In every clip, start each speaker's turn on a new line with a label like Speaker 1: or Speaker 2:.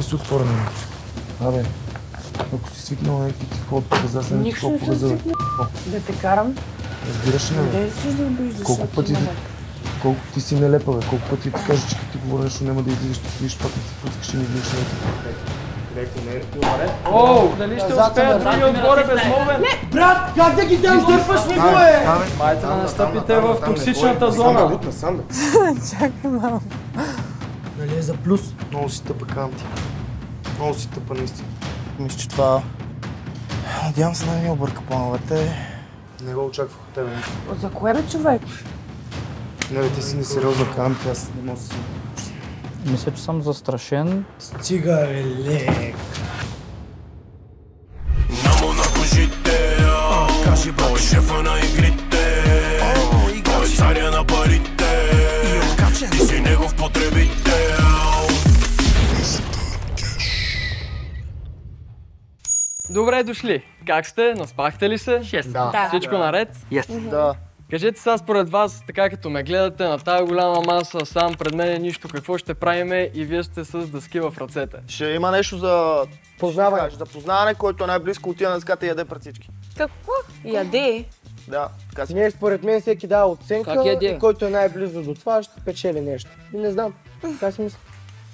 Speaker 1: си отворена. Абе, ако си свикнал някакви тихо от погаза, съм тихо от погаза.
Speaker 2: Да те карам.
Speaker 1: Разбираш ли ме?
Speaker 2: Къде си да обиждаш?
Speaker 1: Колко ти си нелепа, бе. Колко пъти ти кажа, че като ти говоря нещо няма да излизаш, ще свиш, пак да се фуцкаш, ще ми влиш на това. Леко, не е.
Speaker 3: Оу, дали ще успеят други отбора без мовен?
Speaker 2: Не, брат, как да ги дам, дърпаш ми го, е!
Speaker 3: Майде да настъпите в токсичната зона.
Speaker 2: Чакай малко. Нали е за плюс?
Speaker 1: Много си тъпа, Канти. Много си тъпа, наистина.
Speaker 4: Мисля, че това... Надявам се да не ми обърка плановете.
Speaker 1: Не го очаквах от тебе.
Speaker 2: За кое бе, човек?
Speaker 1: Не бе, ти си несериозна, Канти, аз не мога да си...
Speaker 3: Мисля, че съм застрашен.
Speaker 2: Стига, бе, лек.
Speaker 5: Мамо на кожите, той е шефа на игрите, той е царя на парите, ти си негов потребител.
Speaker 3: Добре дошли. Как сте? Наспахте ли се?
Speaker 1: Да.
Speaker 3: Всичко наред?
Speaker 4: Да.
Speaker 3: Кажете сега според вас, така като ме гледате на тази голяма маса, сам пред мен е нищо, какво ще правиме и вие сте с дъски в ръцете.
Speaker 4: Ще има нещо за...
Speaker 2: Познаване.
Speaker 4: За познаване, който е най-близко, отива на дъската и яде пред всички.
Speaker 6: Какво? Яде.
Speaker 4: Да, така си.
Speaker 2: Ние според мен всеки дава оценка
Speaker 3: Как яде?
Speaker 2: и който е най-близо до това ще печели нещо. И не знам, така си мисля.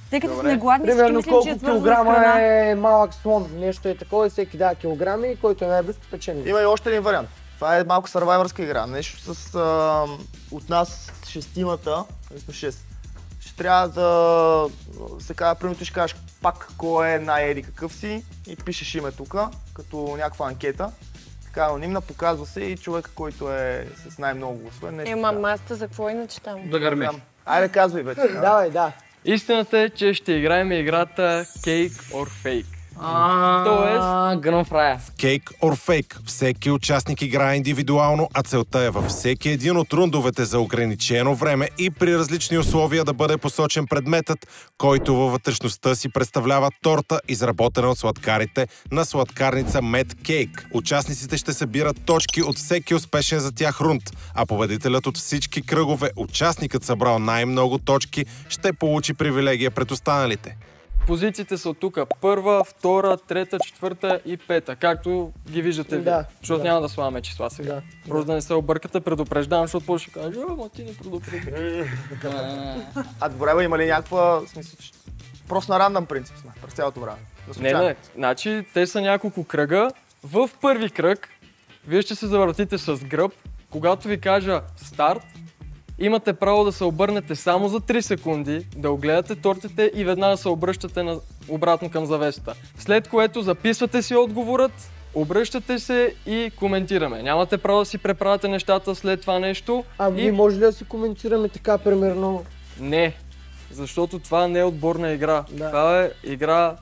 Speaker 6: Тъй като сме гладни, всички
Speaker 2: Примерно
Speaker 6: мислим, че
Speaker 2: колко
Speaker 6: е свързано с
Speaker 2: килограма
Speaker 6: храна.
Speaker 2: е малък слон, нещо е такова и всеки дава килограми и който е най-близо печели.
Speaker 4: Има и още един вариант. Това е малко сървайвърска игра. Нещо с... от нас шестимата, ние сме 6. Ще трябва да се казва, примерно ти ще кажеш пак кой е най-еди какъв си и пишеш име тук, като някаква анкета. Така анонимна, показва се и човека, който е с най-много гласове. нещо така.
Speaker 6: Масата за какво иначе там?
Speaker 3: Да гърмиш.
Speaker 4: Айде, казвай вече.
Speaker 2: Давай, да.
Speaker 3: Истината е, че ще играем играта Cake or Fake. Тоест...
Speaker 7: Гръм фрая.
Speaker 5: Cake or Fake. Всеки участник играе индивидуално, а целта е във всеки един от рундовете за ограничено време и при различни условия да бъде посочен предметът, който във вътрешността си представлява торта, изработена от сладкарите на сладкарница Mad Cake. Участниците ще събират точки от всеки успешен за тях рунд, а победителят от всички кръгове, участникът събрал най-много точки, ще получи привилегия пред останалите.
Speaker 3: Позициите са от тук. Първа, втора, трета, четвърта и пета. Както ги виждате вие. Защото няма да слагаме числа сега. Просто да не се объркате, предупреждавам, защото после ще кажа, ама ти не предупреди.
Speaker 4: А добре, има ли някаква смисъл? Просто на рандъм принцип сме през цялото време.
Speaker 3: Не. Значи, те са няколко кръга. В първи кръг, вие ще се завъртите с гръб. Когато ви кажа старт, имате право да се обърнете само за 3 секунди, да огледате тортите и веднага се обръщате обратно към завесата. След което записвате си отговорът, обръщате се и коментираме. Нямате право да си преправяте нещата след това нещо.
Speaker 2: Ние може ли да си коментираме така, примерно?
Speaker 3: Не, защото това не е отборна игра.
Speaker 2: Да.
Speaker 3: Това е игра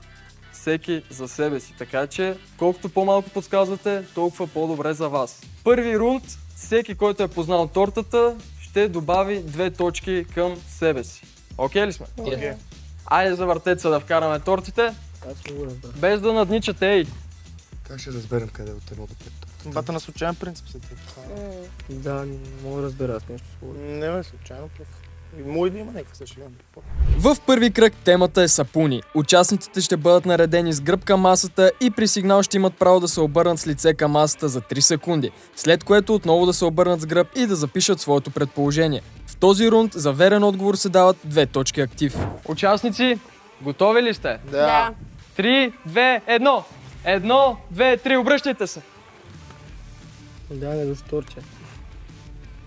Speaker 3: всеки за себе си. Така че, колкото по-малко подсказвате, толкова по-добре за вас. Първи рунд, всеки, който е познал тортата, ще добави 2 точки към себе си. Окей ли сме?
Speaker 6: Okay.
Speaker 3: Айде завъртете се да вкараме тортите. Без да надничате, ей!
Speaker 1: Как ще разберем къде е от 1 до 5?
Speaker 4: Бата на случайен принцип се ти.
Speaker 2: Да, не мога да разбера аз нещо свободно.
Speaker 4: Не бе, случайно просто. Може да има някакъв съжаление.
Speaker 3: В първи кръг темата е сапуни. Участниците ще бъдат наредени с гръб към масата и при сигнал ще имат право да се обърнат с лице към масата за 3 секунди, след което отново да се обърнат с гръб и да запишат своето предположение. В този рунд за верен отговор се дават 2 точки актив. Участници, готови ли сте?
Speaker 6: Да.
Speaker 3: 3, 2, 1! 1, 2, 3, обръщайте се!
Speaker 2: Да, не до торче.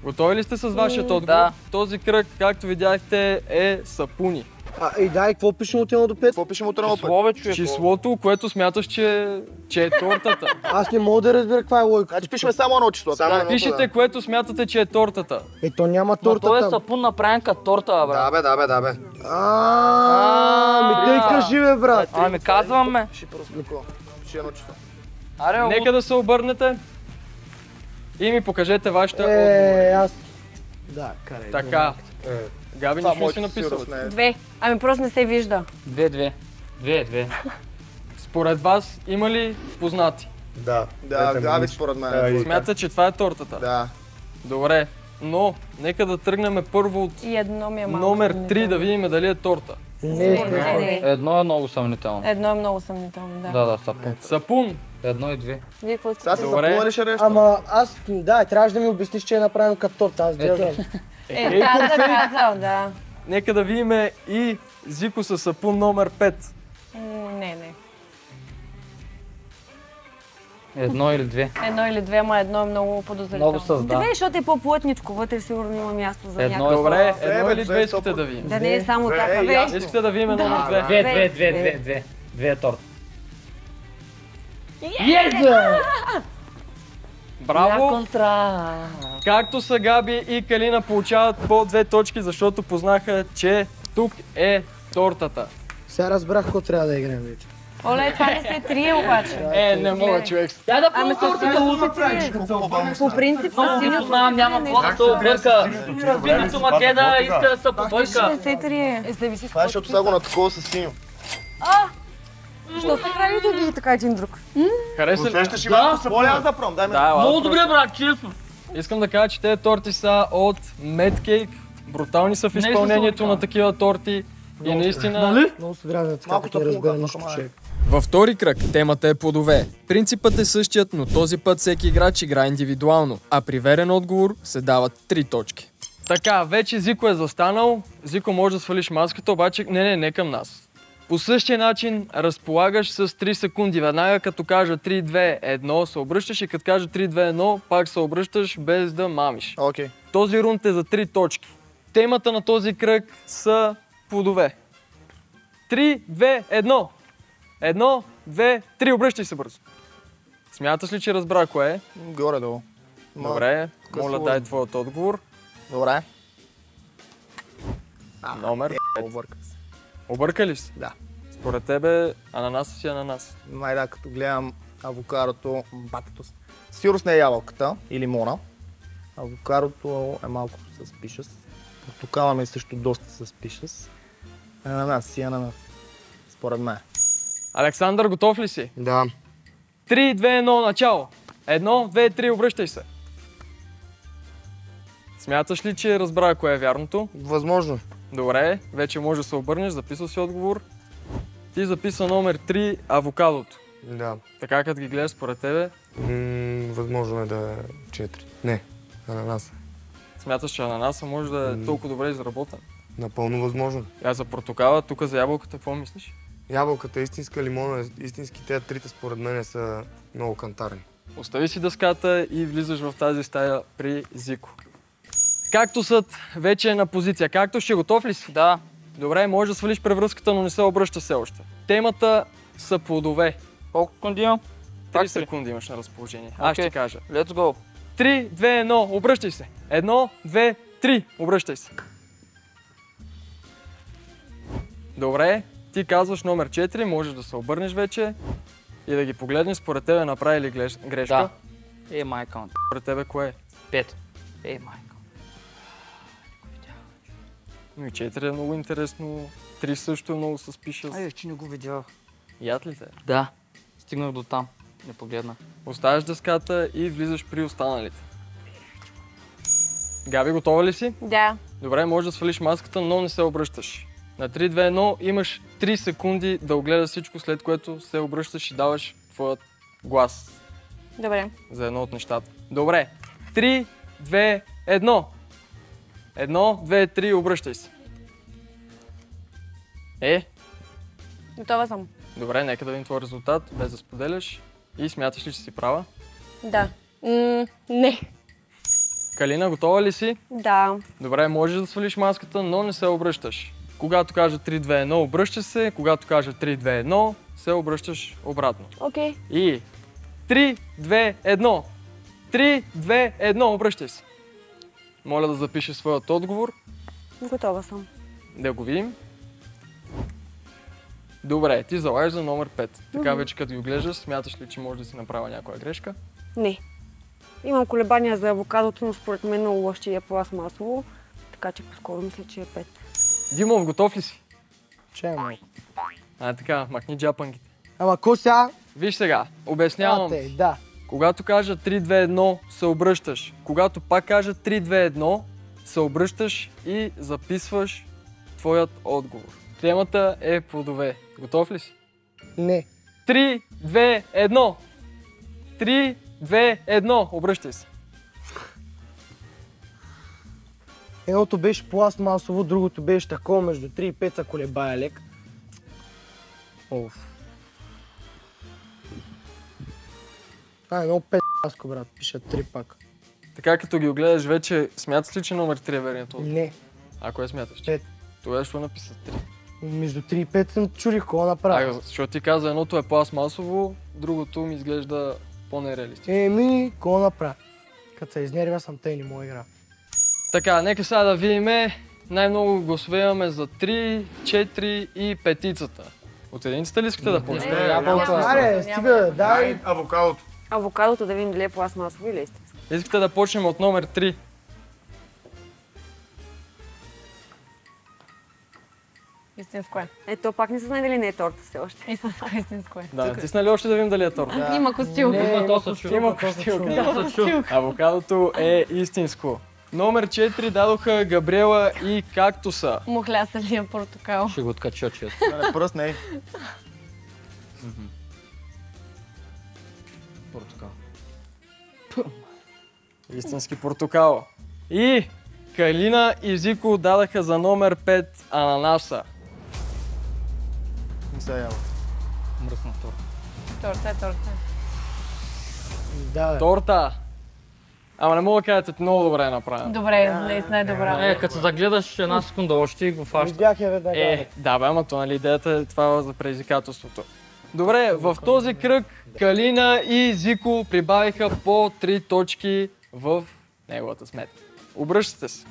Speaker 3: Готови ли сте с вашия отговор?
Speaker 7: Да.
Speaker 3: Този кръг, както видяхте, е сапуни.
Speaker 2: И какво пишем от 1 до 5?
Speaker 4: Какво пишем от 1 до 5?
Speaker 7: Слове, човек.
Speaker 3: Числото, което смяташ, че е тортата.
Speaker 2: Аз не мога да разбера каква е логика.
Speaker 4: Значи пишем само едно число.
Speaker 3: Пишете, което смятате, че е тортата.
Speaker 2: То няма торта
Speaker 7: Той е
Speaker 2: там.
Speaker 7: сапун направен като торта, брат.
Speaker 1: Да бе.
Speaker 2: Ми тъй кажи, бе, брат.
Speaker 7: Ами казвам ме.
Speaker 4: Пиши просто такова. Пиши едно число.
Speaker 7: Аре,
Speaker 3: Нека да се обърнете и ми покажете вашите отговори.
Speaker 2: Аз... Да, карай.
Speaker 3: Така. Габи, нищо не си написал.
Speaker 6: 2. Ами просто не се вижда.
Speaker 7: 2.
Speaker 3: Според вас има ли познати?
Speaker 1: Да.
Speaker 4: Да, Габи според мен.
Speaker 3: Смятате, че това е тортата?
Speaker 4: Да.
Speaker 3: Добре, но нека да тръгнем първо от
Speaker 6: И едно ми е малко.
Speaker 3: номер 3 да видим дали е торта.
Speaker 2: Не.
Speaker 7: Едно е много съмнително.
Speaker 6: Едно е много съмнително, да.
Speaker 7: Да, сапун.
Speaker 3: Сапун.
Speaker 7: Едно и две.
Speaker 6: Вие какво
Speaker 4: Сега
Speaker 6: сте?
Speaker 4: се
Speaker 3: Добре.
Speaker 4: сапуна ли ще решиш?
Speaker 2: Ама аз, да, трябваше да ми обясниш, че е направено като торта. Аз гледам.
Speaker 6: Да, казал, да.
Speaker 3: Нека да видим и Зико с сапун номер 5.
Speaker 6: Не.
Speaker 7: Едно или две.
Speaker 6: Едно или две, ама едно е много подозрително.
Speaker 7: Много създа.
Speaker 6: Две, защото е по-плътничко, вътре сигурно има място за
Speaker 7: Едно
Speaker 6: някакво.
Speaker 3: Добре,
Speaker 4: Две,
Speaker 3: едно
Speaker 4: бе,
Speaker 3: или
Speaker 4: две,
Speaker 3: две искате
Speaker 4: 100%.
Speaker 3: да видим?
Speaker 6: Да не е само
Speaker 4: Две,
Speaker 6: така, бе.
Speaker 4: ясно.
Speaker 3: Искате да видим номер 2?
Speaker 7: Две. Две е торт.
Speaker 3: Браво!
Speaker 7: Контра.
Speaker 3: Както са Габи и Калина получават по 2 точки, защото познаха, че тук е тортата.
Speaker 2: Сега разбрах какво трябва да играем вече.
Speaker 6: Оле, това не се трие обаче.
Speaker 3: Не мога, човек.
Speaker 7: Тя да
Speaker 6: Ами със сигурност се трие. По принцип със
Speaker 7: Много
Speaker 6: синьото
Speaker 7: го знам, няма какво да се обърка. Виното Македа иска да се
Speaker 6: не
Speaker 7: побърка.
Speaker 6: се трие. Зависи
Speaker 4: Това е, защото сега го на такова с синьо.
Speaker 6: Що се прави да така един друг?
Speaker 3: Хареса ли?
Speaker 4: Усещаш и малко са аз да пром, дай ми.
Speaker 3: Да, ела,
Speaker 7: Много добре, брат, честно.
Speaker 3: Искам да кажа, че тези торти са от Medcake. Брутални са в
Speaker 7: Не,
Speaker 3: изпълнението
Speaker 7: са
Speaker 3: на такива торти. И наистина...
Speaker 2: Много се дразня така,
Speaker 4: Малко
Speaker 2: като не
Speaker 4: тъпо,
Speaker 2: разбера
Speaker 4: както
Speaker 2: нищо
Speaker 4: май.
Speaker 2: човек.
Speaker 3: Във втори кръг темата е плодове. Принципът е същият, но този път всеки играч играе индивидуално, а при верен отговор се дават 3 точки. Така, вече Зико е застанал. Зико, може да свалиш маската, обаче не към нас. По същия начин разполагаш с 3 секунди. Веднага като кажа 3, 2, 1 се обръщаш и като кажа 3, 2, 1 пак се обръщаш без да мамиш.
Speaker 4: Окей.
Speaker 3: Този рунд е за 3 точки. Темата на този кръг са плодове. 3, 2, 1. 1, 2, 3. Обръщай се бързо. Смяташ ли, че разбра кое е?
Speaker 4: Горе-долу.
Speaker 3: Добре, моля
Speaker 4: сложно.
Speaker 3: дай твоят отговор.
Speaker 4: Добре.
Speaker 3: Номер.
Speaker 4: Обърка се.
Speaker 3: Обърка ли си?
Speaker 4: Да.
Speaker 3: Според тебе ананас си ананас.
Speaker 4: Май да, като гледам авокадото, батето. Сигурно не е ябълката и лимона. Авокадото е малко с пишес. Портокала ми е също доста с пишес. Ананас си ананас. Според мен.
Speaker 3: Александър, готов ли си?
Speaker 1: Да.
Speaker 3: 3, 2, 1, начало. 1, 2, 3, обръщай се. Смяташ ли, че разбра кое е вярното?
Speaker 1: Възможно.
Speaker 3: Добре, вече може да се обърнеш, записва си отговор. Ти записа номер 3, авокадото.
Speaker 1: Да.
Speaker 3: Така като ги гледаш според тебе,
Speaker 1: Възможно е да е 4. Не, ананас.
Speaker 3: смяташ, че ананаса може да е толкова добре изработен.
Speaker 1: Напълно възможно.
Speaker 3: А за портокала, тук за ябълката, какво мислиш?
Speaker 1: Ябълката е истинска, лимона е истински. Те трите според мен са много кантарни.
Speaker 3: Остави си дъската и влизаш в тази стая при Зико. Кактусът вече е на позиция. Кактус, ще готов ли си?
Speaker 7: Да.
Speaker 3: Добре, може да свалиш превръзката, но не се обръща все още. Темата са плодове.
Speaker 7: Колко секунди имам?
Speaker 3: 3
Speaker 7: Пак
Speaker 3: секунди имаш на разположение. Аз ще
Speaker 7: Окей.
Speaker 3: кажа.
Speaker 7: Let's go.
Speaker 3: 3, 2, 1, обръщай се. 1, 2, 3, обръщай се. Добре, ти казваш номер 4, можеш да се обърнеш вече и да ги погледнеш. Според тебе направи ли грешка?
Speaker 7: Да. Майка.
Speaker 3: Според тебе кое е?
Speaker 7: 5. Майка.
Speaker 3: Но и 4 е много интересно. 3 също е много с пиша.
Speaker 7: Ай, че не го видях.
Speaker 3: Яд ли те?
Speaker 7: Да. Стигнах до там. Не погледна.
Speaker 3: Оставяш дъската и влизаш при останалите. Габи, готова ли си?
Speaker 6: Да.
Speaker 3: Добре, може да свалиш маската, но не се обръщаш. На 3, 2, 1 имаш 3 секунди да огледаш всичко, след което се обръщаш и даваш твоят глас
Speaker 6: Добре.
Speaker 3: за едно от нещата. Добре, 3, 2, 1. 1, 2, 3, обръщай се.
Speaker 6: Готова съм.
Speaker 3: Добре, нека да видим твой резултат, без да споделяш. И смяташ ли, че си права?
Speaker 6: Да. Не.
Speaker 3: Калина, готова ли си?
Speaker 6: Да.
Speaker 3: Добре, можеш да свалиш маската, но не се обръщаш. Когато кажа 3, 2, 1, обръщаш се. Когато кажа 3, 2, 1, се обръщаш обратно.
Speaker 6: Окей.
Speaker 3: И 3, 2, 1. 3, 2, 1, обръщай се. Моля да запишеш своят отговор.
Speaker 6: Готова съм.
Speaker 3: Да го видим. Добре, ти залагаш за номер 5. Така вече като ги оглеждаш, смяташ ли, че може да си направя някоя грешка?
Speaker 6: Не. Имам колебания за авокадото, но според мен много лъще е пластмасово, така че по-скоро мисля, че е 5.
Speaker 3: Димов, готов ли си?
Speaker 2: Че е малко.
Speaker 3: Така, махни джапангите.
Speaker 2: Ама ко сега?
Speaker 3: Виж сега, обяснявам ти.
Speaker 2: Да.
Speaker 3: Когато кажа 3, 2, 1, се обръщаш. Когато пак кажа 3, 2, 1, се обръщаш и записваш твоят отговор. Темата е плодове. Готов ли си?
Speaker 2: Не.
Speaker 3: 3, 2, 1. 3, 2, 1. Обръщай се.
Speaker 2: Едното беше пластмасово, другото беше такова между 3 и 5 са колебая лек. Оф. Това е много петаско, брат. Пиша 3 пак.
Speaker 3: Така като ги огледаш вече, смяташ ли, че номер 3 е верният отговор?
Speaker 2: Не.
Speaker 3: А кое смяташ?
Speaker 2: 5.
Speaker 3: Тогава ще написа 3.
Speaker 2: Между 3 и 5 съм чурих, какво направя.
Speaker 3: Защото ти каза, едното е пластмасово, другото ми изглежда по-нереалистично.
Speaker 2: Какво направя? Като се изнервя съм тъй, не мога игра.
Speaker 3: Така, нека сега да видим. Най-много гласове имаме за 3, 4 и петицата. От единицата ли искате да почнем?
Speaker 2: Аре, стига, дай.
Speaker 1: Авокадото.
Speaker 6: Авокадото да видим дали е пластмасово или истинско.
Speaker 3: Искате да почнем от номер 3.
Speaker 8: Истинско е.
Speaker 6: Ето, пак не се знае дали не е торта все още.
Speaker 8: Истинско е.
Speaker 3: Да, натисна ли още да видим дали е торт?
Speaker 8: Има костюм.
Speaker 2: Има костюм.
Speaker 3: Авокадото е истинско. Номер 4 дадоха Габриела и Кактуса.
Speaker 8: Мухлясалия портокал.
Speaker 7: Ще го откача, че
Speaker 4: Пръст не е.
Speaker 7: портокал.
Speaker 3: Истински портокал. И Калина и Зико дадаха за номер 5 ананаса.
Speaker 4: Не се ява.
Speaker 7: Мръсна торта.
Speaker 8: Торта е торта.
Speaker 2: Да, бе.
Speaker 3: Торта. Ама не мога да кажете, много добре е направено.
Speaker 8: Добре, наистина е добра.
Speaker 7: Като се загледаш една секунда още и го фаща.
Speaker 2: Видях я веднага.
Speaker 3: Да бе, ама то нали идеята е това за предизвикателството. Добре, в този кръг Калина и Зико прибавиха по 3 точки в неговата сметка. Обръщате се.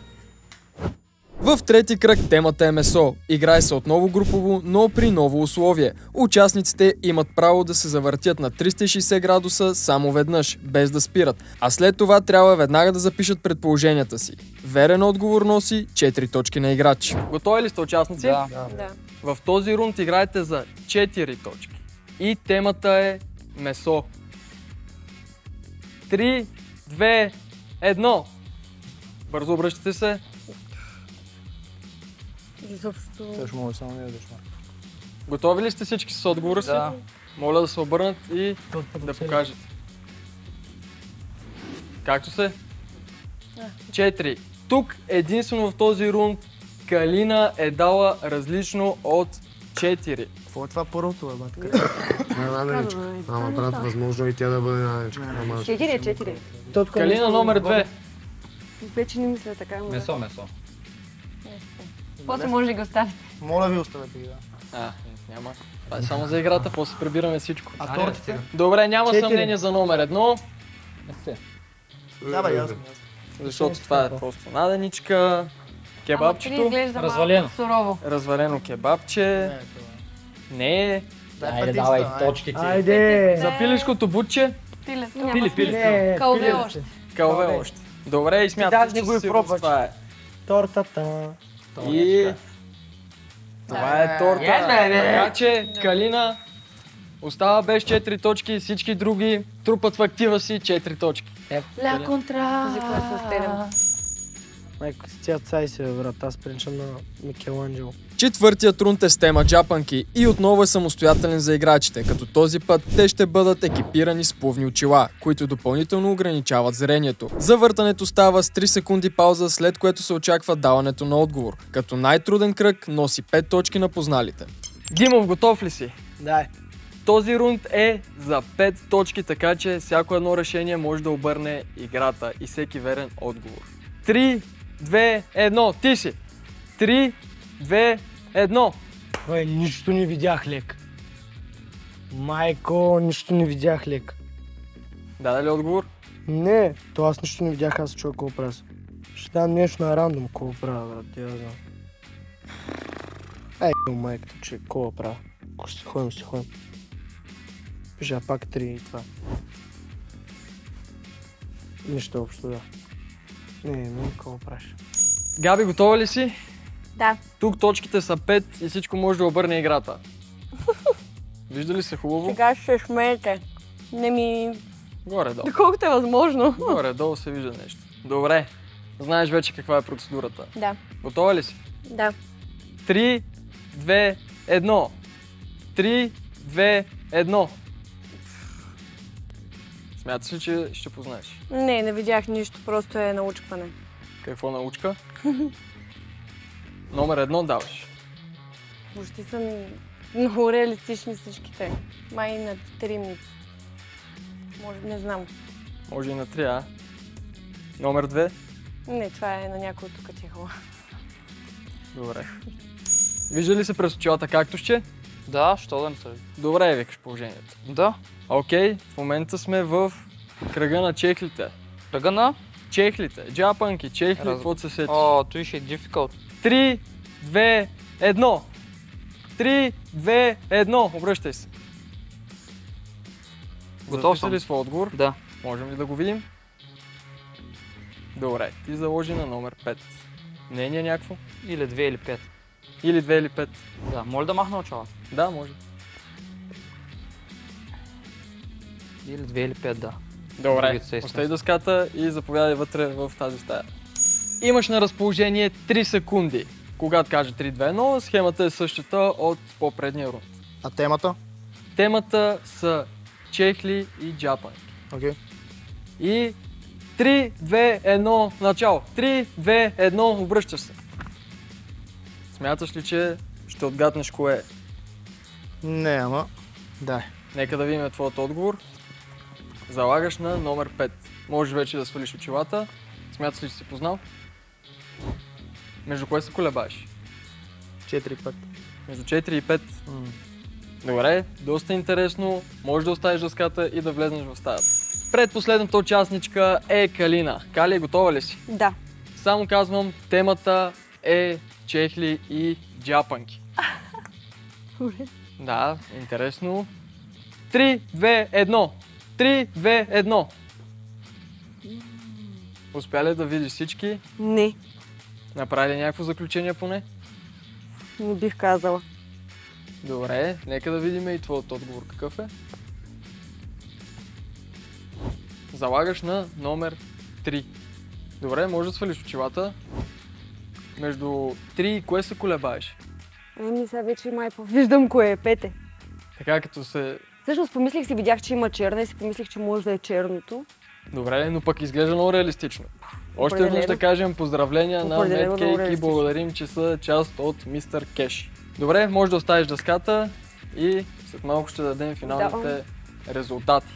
Speaker 3: В трети кръг темата е месо. Играе се отново групово, но при ново условие. Участниците имат право да се завъртят на 360 градуса само веднъж, без да спират. А след това трябва веднага да запишат предположенията си. Верен отговор носи 4 точки на играч. Готови ли сте, участници?
Speaker 7: Да.
Speaker 6: Да.
Speaker 3: В този рунд играете за 4 точки. И темата е месо. 3, 2, 1. Бързо обръщате се.
Speaker 6: Изобщо...
Speaker 7: Също може само да ядеш.
Speaker 3: Готови ли сте всички с отговора си?
Speaker 7: Да.
Speaker 3: Моля да се обърнат и да покажете. Както се? 4. Тук единствено в този рунд Калина е дала различно от 4.
Speaker 4: Какво е това първото, бе, батка?
Speaker 1: Ама брат, възможно и тя да бъде нанечка.
Speaker 6: 4.
Speaker 3: Калина номер 2.
Speaker 6: Вече не мисля така.
Speaker 7: Месо.
Speaker 8: После може да ги оставите.
Speaker 4: Моля ви, оставете ги, да.
Speaker 3: Няма. Това е само за играта, после прибираме всичко.
Speaker 4: А тортите?
Speaker 3: Добре, няма
Speaker 2: 4.
Speaker 3: съмнение за номер 1,
Speaker 4: Да, бе, ясно.
Speaker 3: защото това е просто наденичка.
Speaker 8: Ама три
Speaker 3: Кебабчето.
Speaker 8: изглежда
Speaker 7: Развалено.
Speaker 8: малко сурово.
Speaker 3: Развалено кебабче. Не е.
Speaker 7: Айде, давай точките.
Speaker 2: Айде!
Speaker 3: За пилешкото бутче.
Speaker 8: Пиле.
Speaker 2: Не,
Speaker 8: Кълве
Speaker 2: пиле.
Speaker 8: още.
Speaker 3: Кълве още. Добре, и смятате,
Speaker 2: даже
Speaker 3: че
Speaker 2: не го и
Speaker 3: сигурно
Speaker 2: пробваш.
Speaker 3: това е.
Speaker 2: Тортата.
Speaker 3: И това е торта. Така че Калина остава без 4 точки, всички други трупат в актива си 4 точки.
Speaker 8: Ля контра.
Speaker 2: Майко си тя цай се, брат, аз приличам на Микеланджело.
Speaker 3: Четвъртият рунд е с тема джапанки и отново е самостоятелен за играчите, като този път те ще бъдат екипирани с плувни очила, които допълнително ограничават зрението. Завъртането става с 3 секунди пауза, след което се очаква даването на отговор, като най-труден кръг носи 5 точки на позналите. Димов, готов ли си?
Speaker 2: Дай.
Speaker 3: Този рунд е за 5 точки, така че всяко едно решение може да обърне играта и всеки верен отговор. 3, 2, 1, ти си! 3, 2, 1.
Speaker 2: Бе, нищо не видях лек. Майко, нищо не видях лек.
Speaker 3: Даде ли отговор?
Speaker 2: Не, то аз нищо не видях, аз чуя какво правя. Ще дам нещо на рандом, какво правя, брат, я знам. Майката, че какво правя. Ако ще си ходим. Пиша пак 3 и това. Нищо общо, да. Не, какво правиш?
Speaker 3: Габи, готова ли си?
Speaker 6: Да.
Speaker 3: Тук точките са 5 и всичко може да обърне играта. Вижда ли се хубаво?
Speaker 6: Сега ще шмеете. Не ми...
Speaker 3: Горе-долу.
Speaker 6: Доколкото е възможно.
Speaker 3: Горе-долу се вижда нещо. Добре. Знаеш вече каква е процедурата.
Speaker 6: Да.
Speaker 3: Готова ли си?
Speaker 6: Да.
Speaker 3: 3, 2, 1. 3, 2, 1. Смяташ ли, че ще познаеш?
Speaker 6: Не видях нищо, просто е научкване.
Speaker 3: Какво научка? Номер 1 даваш.
Speaker 6: Въобще са много реалистични всичките. Май на 3 ми. Може, не знам.
Speaker 3: Може и на 3, а? Номер 2?
Speaker 6: Не, това е на някой тук тихо.
Speaker 3: Добре. Вижда ли се през очилата както ще?
Speaker 7: Да, що да не се.
Speaker 3: Добре, викаш положението.
Speaker 7: Да.
Speaker 3: Окей, в момента сме в кръга на чехлите.
Speaker 7: Кръга на?
Speaker 3: Чехлите, джапанки, чехли, какво се сетиш?
Speaker 7: О, той ще е difficult.
Speaker 3: 3, 2, 1. 3, 2, 1. Обръщай се.
Speaker 7: Готов
Speaker 3: Записа
Speaker 7: съм.
Speaker 3: ли свой отговор?
Speaker 7: Да.
Speaker 3: Можем ли да го видим? Добре, ти заложи на номер 5. Мнение някакво?
Speaker 7: Или 2 или 5.
Speaker 3: Или 2 или 5?
Speaker 7: Да, може да махна очала.
Speaker 3: Да, може.
Speaker 7: Или 2 или 5, да.
Speaker 3: Добре,
Speaker 7: Другите са
Speaker 3: остави дъската и заповядай вътре в тази стая. Имаш на разположение 3 секунди. Когато кажа 3, 2, 1, схемата е същата от по-предния рунд.
Speaker 4: А темата?
Speaker 3: Темата са чехли и джапанки.
Speaker 4: Окей.
Speaker 3: И 3, 2, 1, начало. 3, 2, 1, обръщаш се. Смяташ ли, че ще отгаднеш кое е?
Speaker 4: Не, ама. Дай.
Speaker 3: Нека да видим твоят отговор. Залагаш на номер 5. Можеш вече да свалиш очилата. Смяташ ли, че си познал? Между кое се колебаеш?
Speaker 4: 4-5.
Speaker 3: Между 4 и 5. Добре, доста интересно. Можеш да оставиш дъската и да влезнеш в стаята. Предпоследната участничка е Калина. Кали, готова ли си?
Speaker 6: Да.
Speaker 3: Само казвам, темата е чехли и джапанки. Да, интересно. 3, 2, 1. 3, 2, 1. Успя ли да видиш всички?
Speaker 6: Не,
Speaker 3: Направи ли някакво заключение поне?
Speaker 6: не бих казала.
Speaker 3: Добре, нека да видим и твоят отговор какъв е. Залагаш на номер 3. Добре, може да свалиш очилата. Между 3 и кое се колебаеш?
Speaker 6: Еми, сега вече май виждам кое е, пете.
Speaker 3: Така като се...
Speaker 6: Всъщност помислих си, видях, че има черна и си помислих, че може да е черното.
Speaker 3: Добре, но пък изглежда много реалистично. Още веднъж
Speaker 6: Определено.
Speaker 3: да кажем поздравления на
Speaker 6: Определено много
Speaker 3: Medcake и
Speaker 6: реалистично.
Speaker 3: благодарим, че са част от Мистер Кеш. Добре, може да оставиш дъската и след малко ще дадем финалните резултати.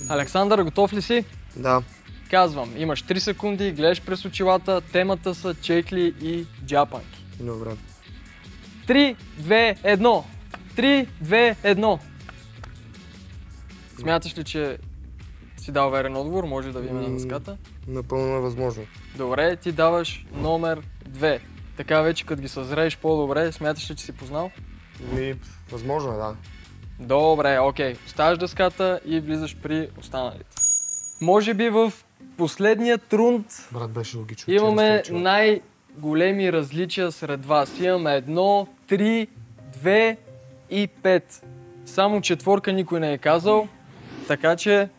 Speaker 3: Александър, готов ли си?
Speaker 1: Да.
Speaker 3: Казвам, имаш 3 секунди, гледаш през очилата, темата са чехли и джапанки.
Speaker 1: Добре.
Speaker 3: 3, 2, 1. 3, 2, 1. Смяташ ли, че си дал верен отговор? Може да видим на дъската.
Speaker 1: Напълно е възможно.
Speaker 3: Добре, ти даваш номер 2. Така вече, като ги съзрееш по-добре, смяташ ли, че си познал?
Speaker 1: Възможно е, да.
Speaker 3: Добре, окей. Оставаш дъската и влизаш при останалите. Може би в последният рунд
Speaker 1: Брат, беше логично.
Speaker 3: имаме най-големи различия сред вас. Имаме 1, 3, 2 и 5. Само четворка никой не е казал, така че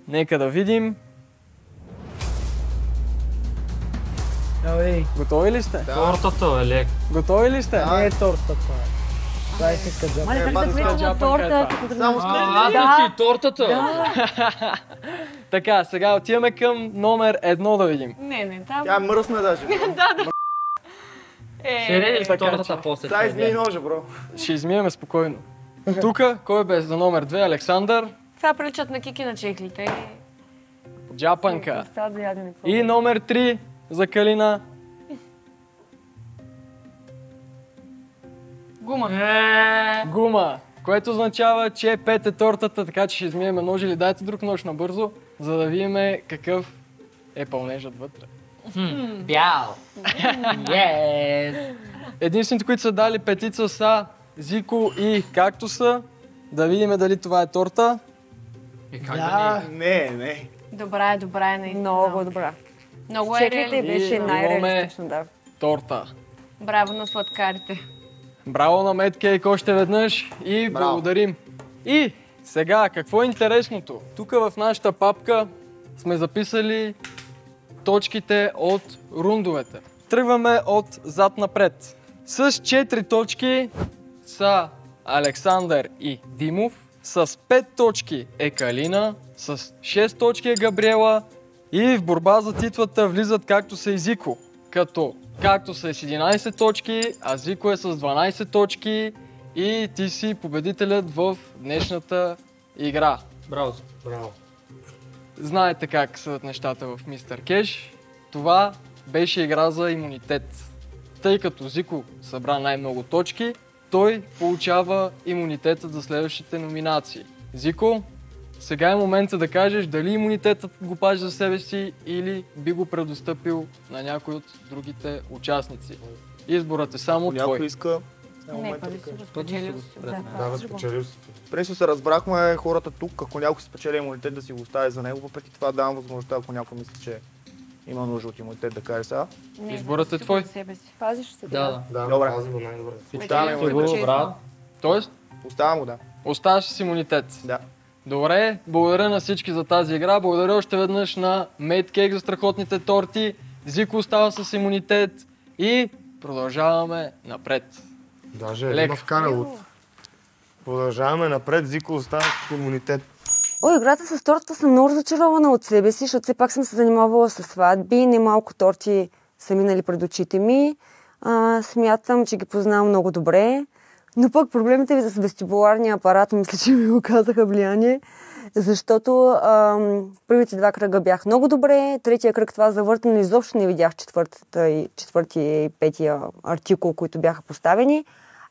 Speaker 3: нека да видим.
Speaker 2: Ей,
Speaker 3: Готови ли сте?
Speaker 7: Тортата е лек.
Speaker 3: Готови ли сте?
Speaker 2: не е торта това. Това е иска джапа.
Speaker 6: Мале, как да
Speaker 3: база
Speaker 6: влече на
Speaker 3: джапанка е
Speaker 6: торта?
Speaker 3: това.
Speaker 6: като да
Speaker 4: Само
Speaker 6: ми-
Speaker 7: Аз
Speaker 6: Да.
Speaker 7: си тортата.
Speaker 3: Така, сега отиваме към номер 1 да видим.
Speaker 6: Не, там.
Speaker 4: Тя е мръсна даже.
Speaker 7: Ще редиш
Speaker 3: Така,
Speaker 7: тортата
Speaker 3: че-
Speaker 7: после.
Speaker 4: Дай измий ножа, бро.
Speaker 3: Ще измиеме спокойно. Тука, кой бе за номер 2? Александър,
Speaker 6: Това приличат на кики на чехлите.
Speaker 3: джапанка.
Speaker 6: Стават за ядене.
Speaker 3: И номер 3 за Калина.
Speaker 6: Гума.
Speaker 3: Гума, което означава, че 5 е тортата, така че ще измиеме нож или дайте друг нож набързо, за да видим какъв е пълнежът вътре.
Speaker 7: Бял. Yes.
Speaker 3: Единствените, които са дали петица са Зико и Кактуса. Да видим дали това е торта.
Speaker 7: Как да не?
Speaker 4: Не.
Speaker 6: Добра е наистина. Много добра. Много е
Speaker 8: Чехлите
Speaker 6: реалистично.
Speaker 8: беше
Speaker 3: имаме-
Speaker 8: най-реалистично, да.
Speaker 3: Торта.
Speaker 6: Браво на сладкарите.
Speaker 3: Браво на Medcake още веднъж и
Speaker 4: Браво.
Speaker 3: благодарим. И сега, какво е интересното? Тук в нашата папка сме записали точките от рундовете. Тръгваме от зад напред. С 4 точки са Александър и Димов, с 5 точки е Калина, с 6 точки е Габриела и в борба за титлата влизат както са и Зико, както са с 11 точки, а Зико е с 12 точки и ти си победителят в днешната игра.
Speaker 7: Браво.
Speaker 3: Знаете как съдат нещата в Мистер Кеш. Това беше игра за имунитет. Тъй като Зико събра най-много точки, той получава имунитетът за следващите номинации. Зико, сега е момента да кажеш дали имунитетът го пази за себе си или би го предостъпил на някой от другите участници. Изборът е само
Speaker 4: Ако някой
Speaker 3: твой.
Speaker 4: иска...
Speaker 8: Не, първи си го спечелил.
Speaker 1: Да, спечелил си.
Speaker 4: Пресно се разбрахме хората тук, ако някой спечели имунитет да си го остави за него, въпреки това давам възможността, ако някой мисли, че има нужда от имунитет да каже сега.
Speaker 3: Изборът е твой.
Speaker 6: Пазиш се.
Speaker 7: Да.
Speaker 4: Добре.
Speaker 1: Пази го най-добре.
Speaker 4: Оставяме имунитет.
Speaker 7: Браво.
Speaker 3: Тоест,
Speaker 4: Оставям го, да.
Speaker 3: оставаш с имунитет.
Speaker 4: Да.
Speaker 3: Добре, благодаря на всички за тази игра. Благодаря още веднъж на Made Cake за страхотните торти. Зико остава с имунитет и продължаваме напред.
Speaker 1: Даже
Speaker 3: Лек.
Speaker 1: има вкарал. Продължаваме напред, Зико остава с имунитет.
Speaker 8: О, играта с тортата съм много разочарована от себе си, защото все пак съм се занимавала с сватби, немалко торти са минали пред очите ми. Смятам, че ги познавам много добре, но пък проблемите ви с вестибуларния апарат мисля, че ми оказаха влияние, защото първите 2 кръга бях много добре, третия кръг това завъртане изобщо не видях четвъртия и петия артикул, които бяха поставени,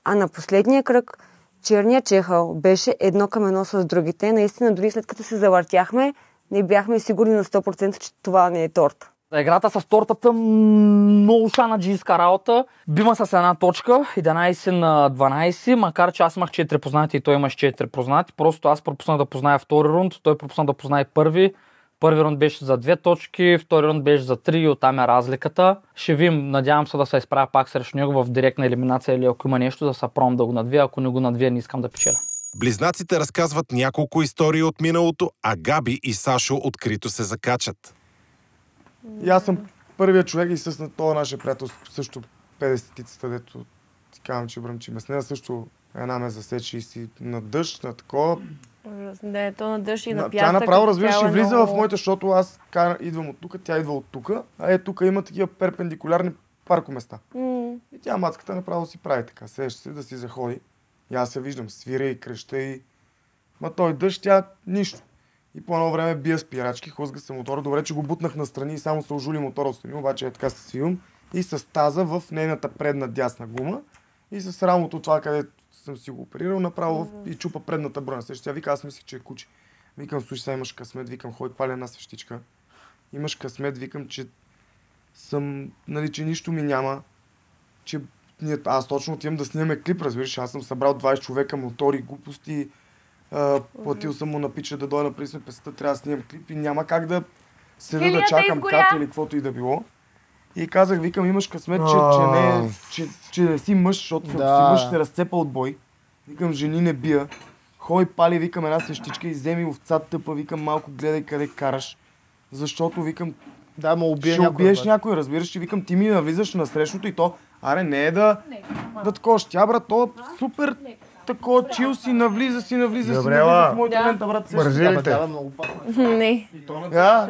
Speaker 8: а на последния кръг черния чехъл беше 1 към 1 с другите. Наистина, дори след като се завъртяхме, не бяхме сигурни на 100%, че това не е торт.
Speaker 9: Играта с тортата много шанаджийска работа. Бима с 1 точка, 11 на 12, макар че аз имах 4 познати и той имаш 4 познати. Просто аз пропуснах да позная втори рунд, той пропусна да познае първи. Първи рунд беше за 2 точки, втори рунд беше за 3 и оттам е разликата. Ще видим, надявам се да се изправя пак срещу него в директна елиминация или ако има нещо да се пробвам да го надвия, ако не го надвия не искам да печеля.
Speaker 5: Близнаците разказват няколко истории от миналото, а Габи и Сашо открито се закачат.
Speaker 1: И аз съм първият човек и с на това наше приятелство също 50-тицата, дето ти казвам, че бръмчи меснена, също една ме засече и си на дъжд, на такова.
Speaker 6: Ужасно, да е то на дъжд и на пясък.
Speaker 1: Тя направо,
Speaker 6: като
Speaker 1: разбираш,
Speaker 6: цяло
Speaker 1: и
Speaker 6: е
Speaker 1: влиза
Speaker 6: много-
Speaker 1: в моите, защото аз идвам от тук, тя идва от тук, а тук има такива перпендикулярни паркоместа. И тя мацката направо си прави така, сеща се да си заходи. И аз я виждам, свира и креща и... Ма той дъжд, тя нищо. И по едно време бия спирачки, хлъзга се мотора. Добре, че го бутнах настрани и само се ожули мотора отстрани, обаче е така се свивам. И с таза в нейната предна дясна гума. И с рамото това, където съм си го оперирал, направо и чупа предната броня. Също тя вика, аз мислих, че е куче. Викам, слушай, сега имаш късмет, викам, ходи, паля една свещичка. Имаш късмет, викам, че съм, нали, че нищо ми няма. Че аз точно отивам да снимаме клип, разбираш, аз съм събрал 20 човека, мотори, глупости. Платил съм му на пича да дойде на присме песента, трябва да снимам клип и няма как да седа да чакам кат или каквото и да било. И казах, викам, имаш късмет, че не си мъж, защото ако си мъж ще разцепа от бой. Викам, жени не бия. Хой, пали, викам, една свещичка и вземи овцата тъпа, викам, малко гледай къде караш. Защото, викам,
Speaker 4: Да, ма убие
Speaker 1: ще
Speaker 4: някой.
Speaker 1: убиеш някой, разбираш, че викам, ти ми навлизаш на срещното и то, аре, не е да такова щя, брат, то супер такова чил си навлиза в моята лента, брат.
Speaker 4: Бържи ли те? Много пак.
Speaker 6: Не.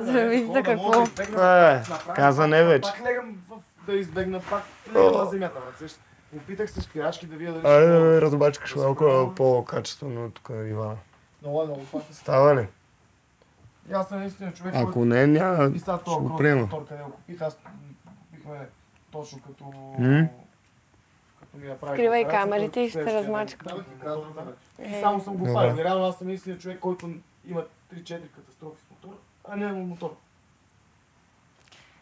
Speaker 6: Зависи за какво.
Speaker 1: Каза не вече. Пак легам да избегна, пак легам на земята, брат. Опитах се спирачки да видя дали
Speaker 10: Айде да ме разбачкаш малко по-качествено тук на Ивана.
Speaker 4: Много пак.
Speaker 10: Става ли?
Speaker 1: И аз съм наистина човек,
Speaker 10: Ако не, няма...
Speaker 1: И сега
Speaker 10: ще
Speaker 1: това
Speaker 10: го приема.
Speaker 1: мотор, къде го купих, аз купихме точно като... като ми направи
Speaker 6: Скривай
Speaker 1: операция,
Speaker 6: камерите и ще
Speaker 1: следващия ден.
Speaker 6: размачка.
Speaker 1: И само съм го палил. Реално аз съм единствения човек, който има 3-4 катастрофи с мотор, а не има мотор.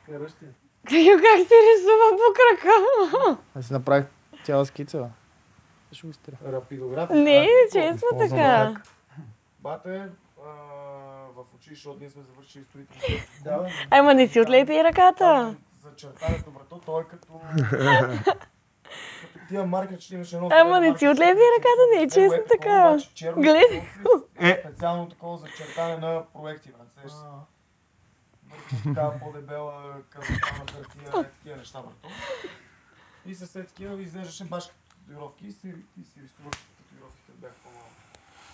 Speaker 1: Караш ти.
Speaker 6: Как се рисува по крака?
Speaker 4: Аз си направих цяла скица, бе. Защо го сте?
Speaker 1: Рапидограф.
Speaker 6: Не, честно така.
Speaker 1: Бате, в училище, защото ние сме завършили строителство.
Speaker 6: Ама не си отлепи и ръката.
Speaker 1: За чертането, брато, той е като тия марка, че имаш едно...
Speaker 6: Ама не си отлепи ръката, не е честно така. Гледай.
Speaker 1: Специално такова за чертане на проекти, брат. Сещаш се. Така по-дебела, казана хартия, такива неща, брато. И със след такива излежаше башка татуировки и си рисувах татуировки, като бях по-малко.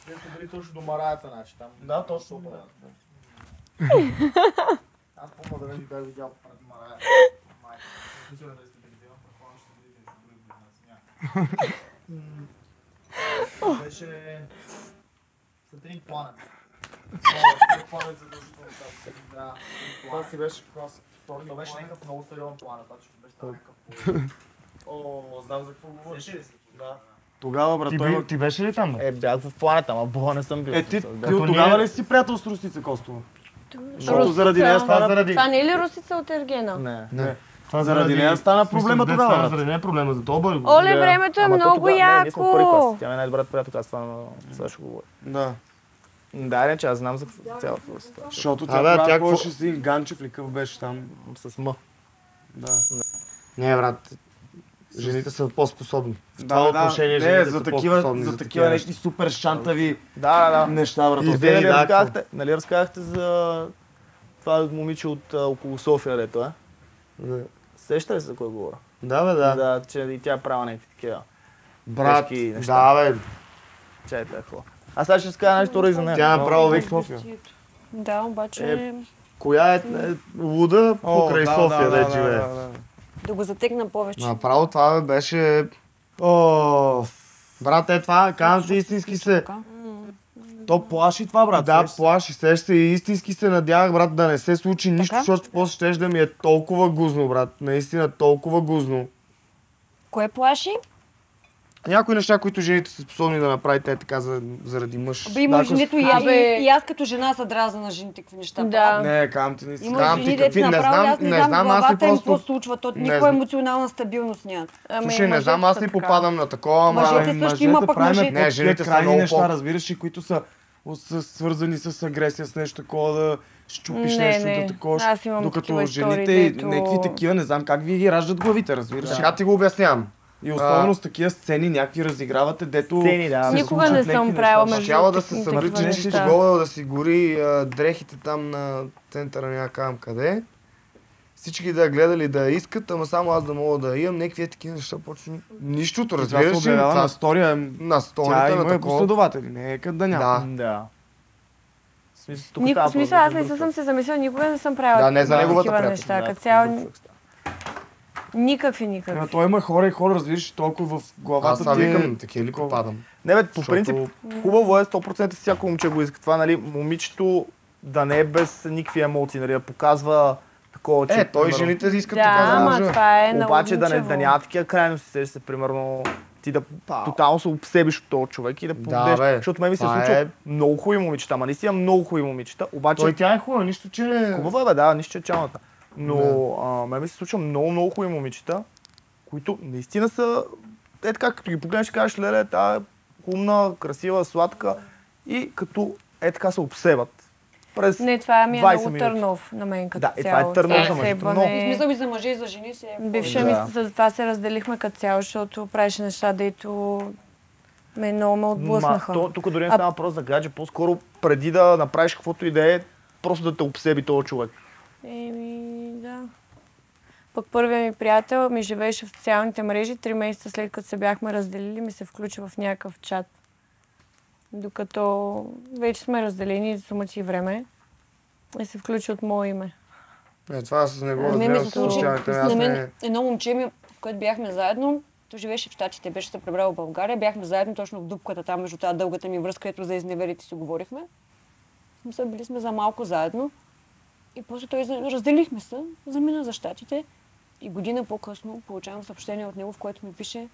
Speaker 4: Те са били точно до мараята, значи там.
Speaker 1: Да, точно.
Speaker 4: Да. Аз помня да ви бях видял пред марая. Майка. Мисля да сте видели, предполагам, ще видите, че били близнаци. Беше... Сатрин Планет. Планет задължително тази. Да.
Speaker 1: Това си беше клас.
Speaker 4: Това беше някакъв много сериозен планет, че беше там някакъв...
Speaker 1: О, знам за какво говориш.
Speaker 4: Да.
Speaker 1: Тогава, брат,
Speaker 10: Ти беше ли там?
Speaker 4: Бях в планета, ама Бога не съм бил.
Speaker 1: Ти от тогава ли си приятел с Русица Костова? Защото
Speaker 6: Русица.
Speaker 1: заради нея стана...
Speaker 6: Това не е ли Русица от Ергена?
Speaker 4: Не.
Speaker 10: Това
Speaker 1: Заради нея стана проблема тогава.
Speaker 10: Заради нея проблема за това бъде.
Speaker 6: Оле, времето е много яко.
Speaker 4: Тя ми е най-добрата приятелка, аз това ще го говоря.
Speaker 1: Да.
Speaker 4: Да, не, че аз знам за цялата ситуация.
Speaker 1: Защото тя говореше с един Ганчев ли къв беше там?
Speaker 4: С М.
Speaker 1: Да.
Speaker 10: Не, брат. Жените са по-способни.
Speaker 1: Да,
Speaker 10: отношение жените са по-способни
Speaker 1: за такива нещи супер шантави
Speaker 4: Да.
Speaker 1: неща, брат.
Speaker 4: Нали разказахте за това момиче от около София, дето е? Сеща ли се за кой говоря?
Speaker 10: Да, бе, да.
Speaker 4: Да, че и тя правила някакви такива.
Speaker 10: Брат,
Speaker 4: тежки неща.
Speaker 10: да, бе.
Speaker 4: Чай, хубаво. Аз сега ще разкажа една история за нея.
Speaker 10: Тя направо век София.
Speaker 6: Да, обаче...
Speaker 10: Коя е луда покрай София, да живее?
Speaker 8: Да го затегна повече.
Speaker 10: Направо това беше... Брат, това, казвам ти, истински се...
Speaker 1: То плаши това, брат.
Speaker 10: Да, плаши, сеща и истински се надявах, брат, да не се случи нищо, защото после щеш да ми е толкова гузно, брат. Наистина толкова гузно.
Speaker 8: Кое плаши?
Speaker 10: Някои неща, които жените са способни да направите така заради мъж.
Speaker 8: Бе, има женито и аз като жена са дразна на жените, какви неща.
Speaker 6: Да.
Speaker 1: Не, кам ти не си.
Speaker 8: Има жени, дето направо, аз не знам главата им какво случва, то никаква емоционална стабилност нямат.
Speaker 10: Слушай, не знам, аз ли попадам на такова,
Speaker 8: мъжете също има пък мъжете.
Speaker 10: Не, жените са
Speaker 1: крайни
Speaker 10: много
Speaker 1: неща, разбираш ли, които са свързани с агресия, с нещо такова, да щупиш нещо, да такова. Докато жените някакви такива, не знам как ви ги раждат главите, разбираш.
Speaker 10: Сега ти го обяснявам.
Speaker 1: И особено с такива сцени някакви разигравате, дето...
Speaker 6: Никога не съм правила между
Speaker 10: Щяла да се събричиш гола, да си гори дрехите там на центъра, някакъм къде. Всички да гледали да искат, ама само аз да мога да имам някакви такива неща, почвам нищото, разбираш ли?
Speaker 1: На стория,
Speaker 10: на сторията на такова.
Speaker 1: Последователи, не е къде да няма.
Speaker 4: Да.
Speaker 6: В смисъл, аз не съм се замислила, никога не съм правила такива неща. Като цяло... Никакви.
Speaker 1: Той има хора и хора, разбираш, толкова в главата ти.
Speaker 10: Аз викам, такива ли попадам.
Speaker 4: Не, бе, по принцип, хубаво е 100% всяко момче го иска. Това, нали, момичето да не е без никакви емоции, нали, да показва такова, че...
Speaker 10: той жените искат така
Speaker 6: да мъжа. Това е
Speaker 4: обаче да няма такива крайности, се примерно ти да тотално се обсебиш от този човек и да подадеш. Защото мен ми се случва много хубави момичета, ама наистина много хубави момичета. Обаче...
Speaker 10: Той тя е хубава, нищо че...
Speaker 4: Хубава е, бе, да, нищо че чалната. Но мен ми се случва много хубави момичета, които наистина са така, като ги погледнеш и кажеш, леле, тя е умна, красива, сладка и като така се обсебат.
Speaker 6: Не, това ми е много търнов на мен като цяло.
Speaker 4: Да, това е търнов за мъжете.
Speaker 8: В смисъл и за мъже и за жени се е...
Speaker 6: Бивша ми, за това се разделихме като цяло, защото правеше неща, дето много ме отблъснаха.
Speaker 4: Тук дори не става въпрос за гадже, по-скоро преди да направиш каквото и да е, просто да те обсеби този човек.
Speaker 6: Да. Пък първият ми приятел ми живееше в социалните мрежи, 3 месеца след като се бяхме разделили, ми се включи в някакъв чат. Докато вече сме разделени за сумати време и се включи от мое име.
Speaker 10: Това с него разбирам с социалните мрежи.
Speaker 8: На мен едно момче, в което бяхме заедно, той живееше в Щатите, беше се прибрал в България, бяхме заедно точно в дупката там между тази дългата ми връзка, където за изневерите си говорихме. Били сме за малко заедно. И после той разделихме се, замина за Щатите и година по-късно получавам съобщение от него, в което ми пише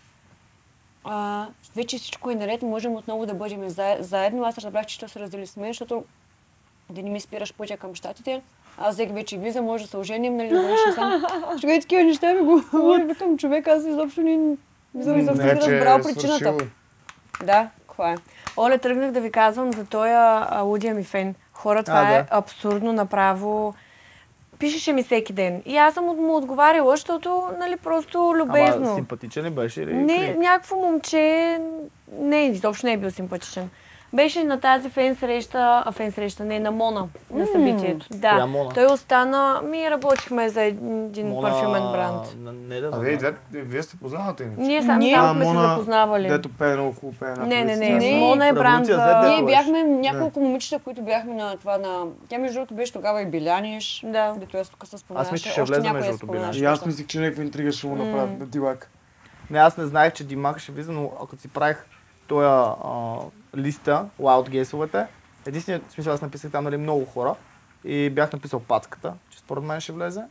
Speaker 8: вече всичко е наред, можем отново да бъдем заедно. Аз разбрах, че ще се раздели с мен, защото да не ми спираш пътя към Щатите. Аз взех вече виза, може да се оженим, нали, да бъдеш сам. Ще такива неща ми говори, викам човек, аз изобщо не разбрал причината. Да, какво е? Оле, тръгнах да ви казвам за този лудия ми фен. Хора, това е абсурдно направо. Пишеше ми всеки ден. И аз съм му отговаряла, защото, нали, просто любезно.
Speaker 4: Ама симпатичен ли беше?
Speaker 6: Не, някакво момче, не, изобщо не е бил симпатичен. Беше на тази фен среща, не, на Мона, на събитието. Да,
Speaker 4: Мона?
Speaker 6: той остана, работихме за един парфюмен бранд.
Speaker 1: Вие сте познавате ли?
Speaker 6: Ние сами там сме се запознавали.
Speaker 1: Дето пее много хубаво пее на
Speaker 6: Не, Мона е бранд за...
Speaker 8: Ние бяхме няколко момичета, които бяхме на това на... Тя между другото беше тогава и Биляниш, дето аз тук се споменаваше.
Speaker 4: Аз мисля, че ще влезе между другото Биляниш.
Speaker 1: И аз мислих, че някаква интрига ще му направят на Димак.
Speaker 4: Не, аз не знаех, че Димак ще влиза, но ако си правих тоя листа, Wild Guess-овете, единственият смисъл, аз написах там много хора и бях написал Пацката, че според мен ще влезе.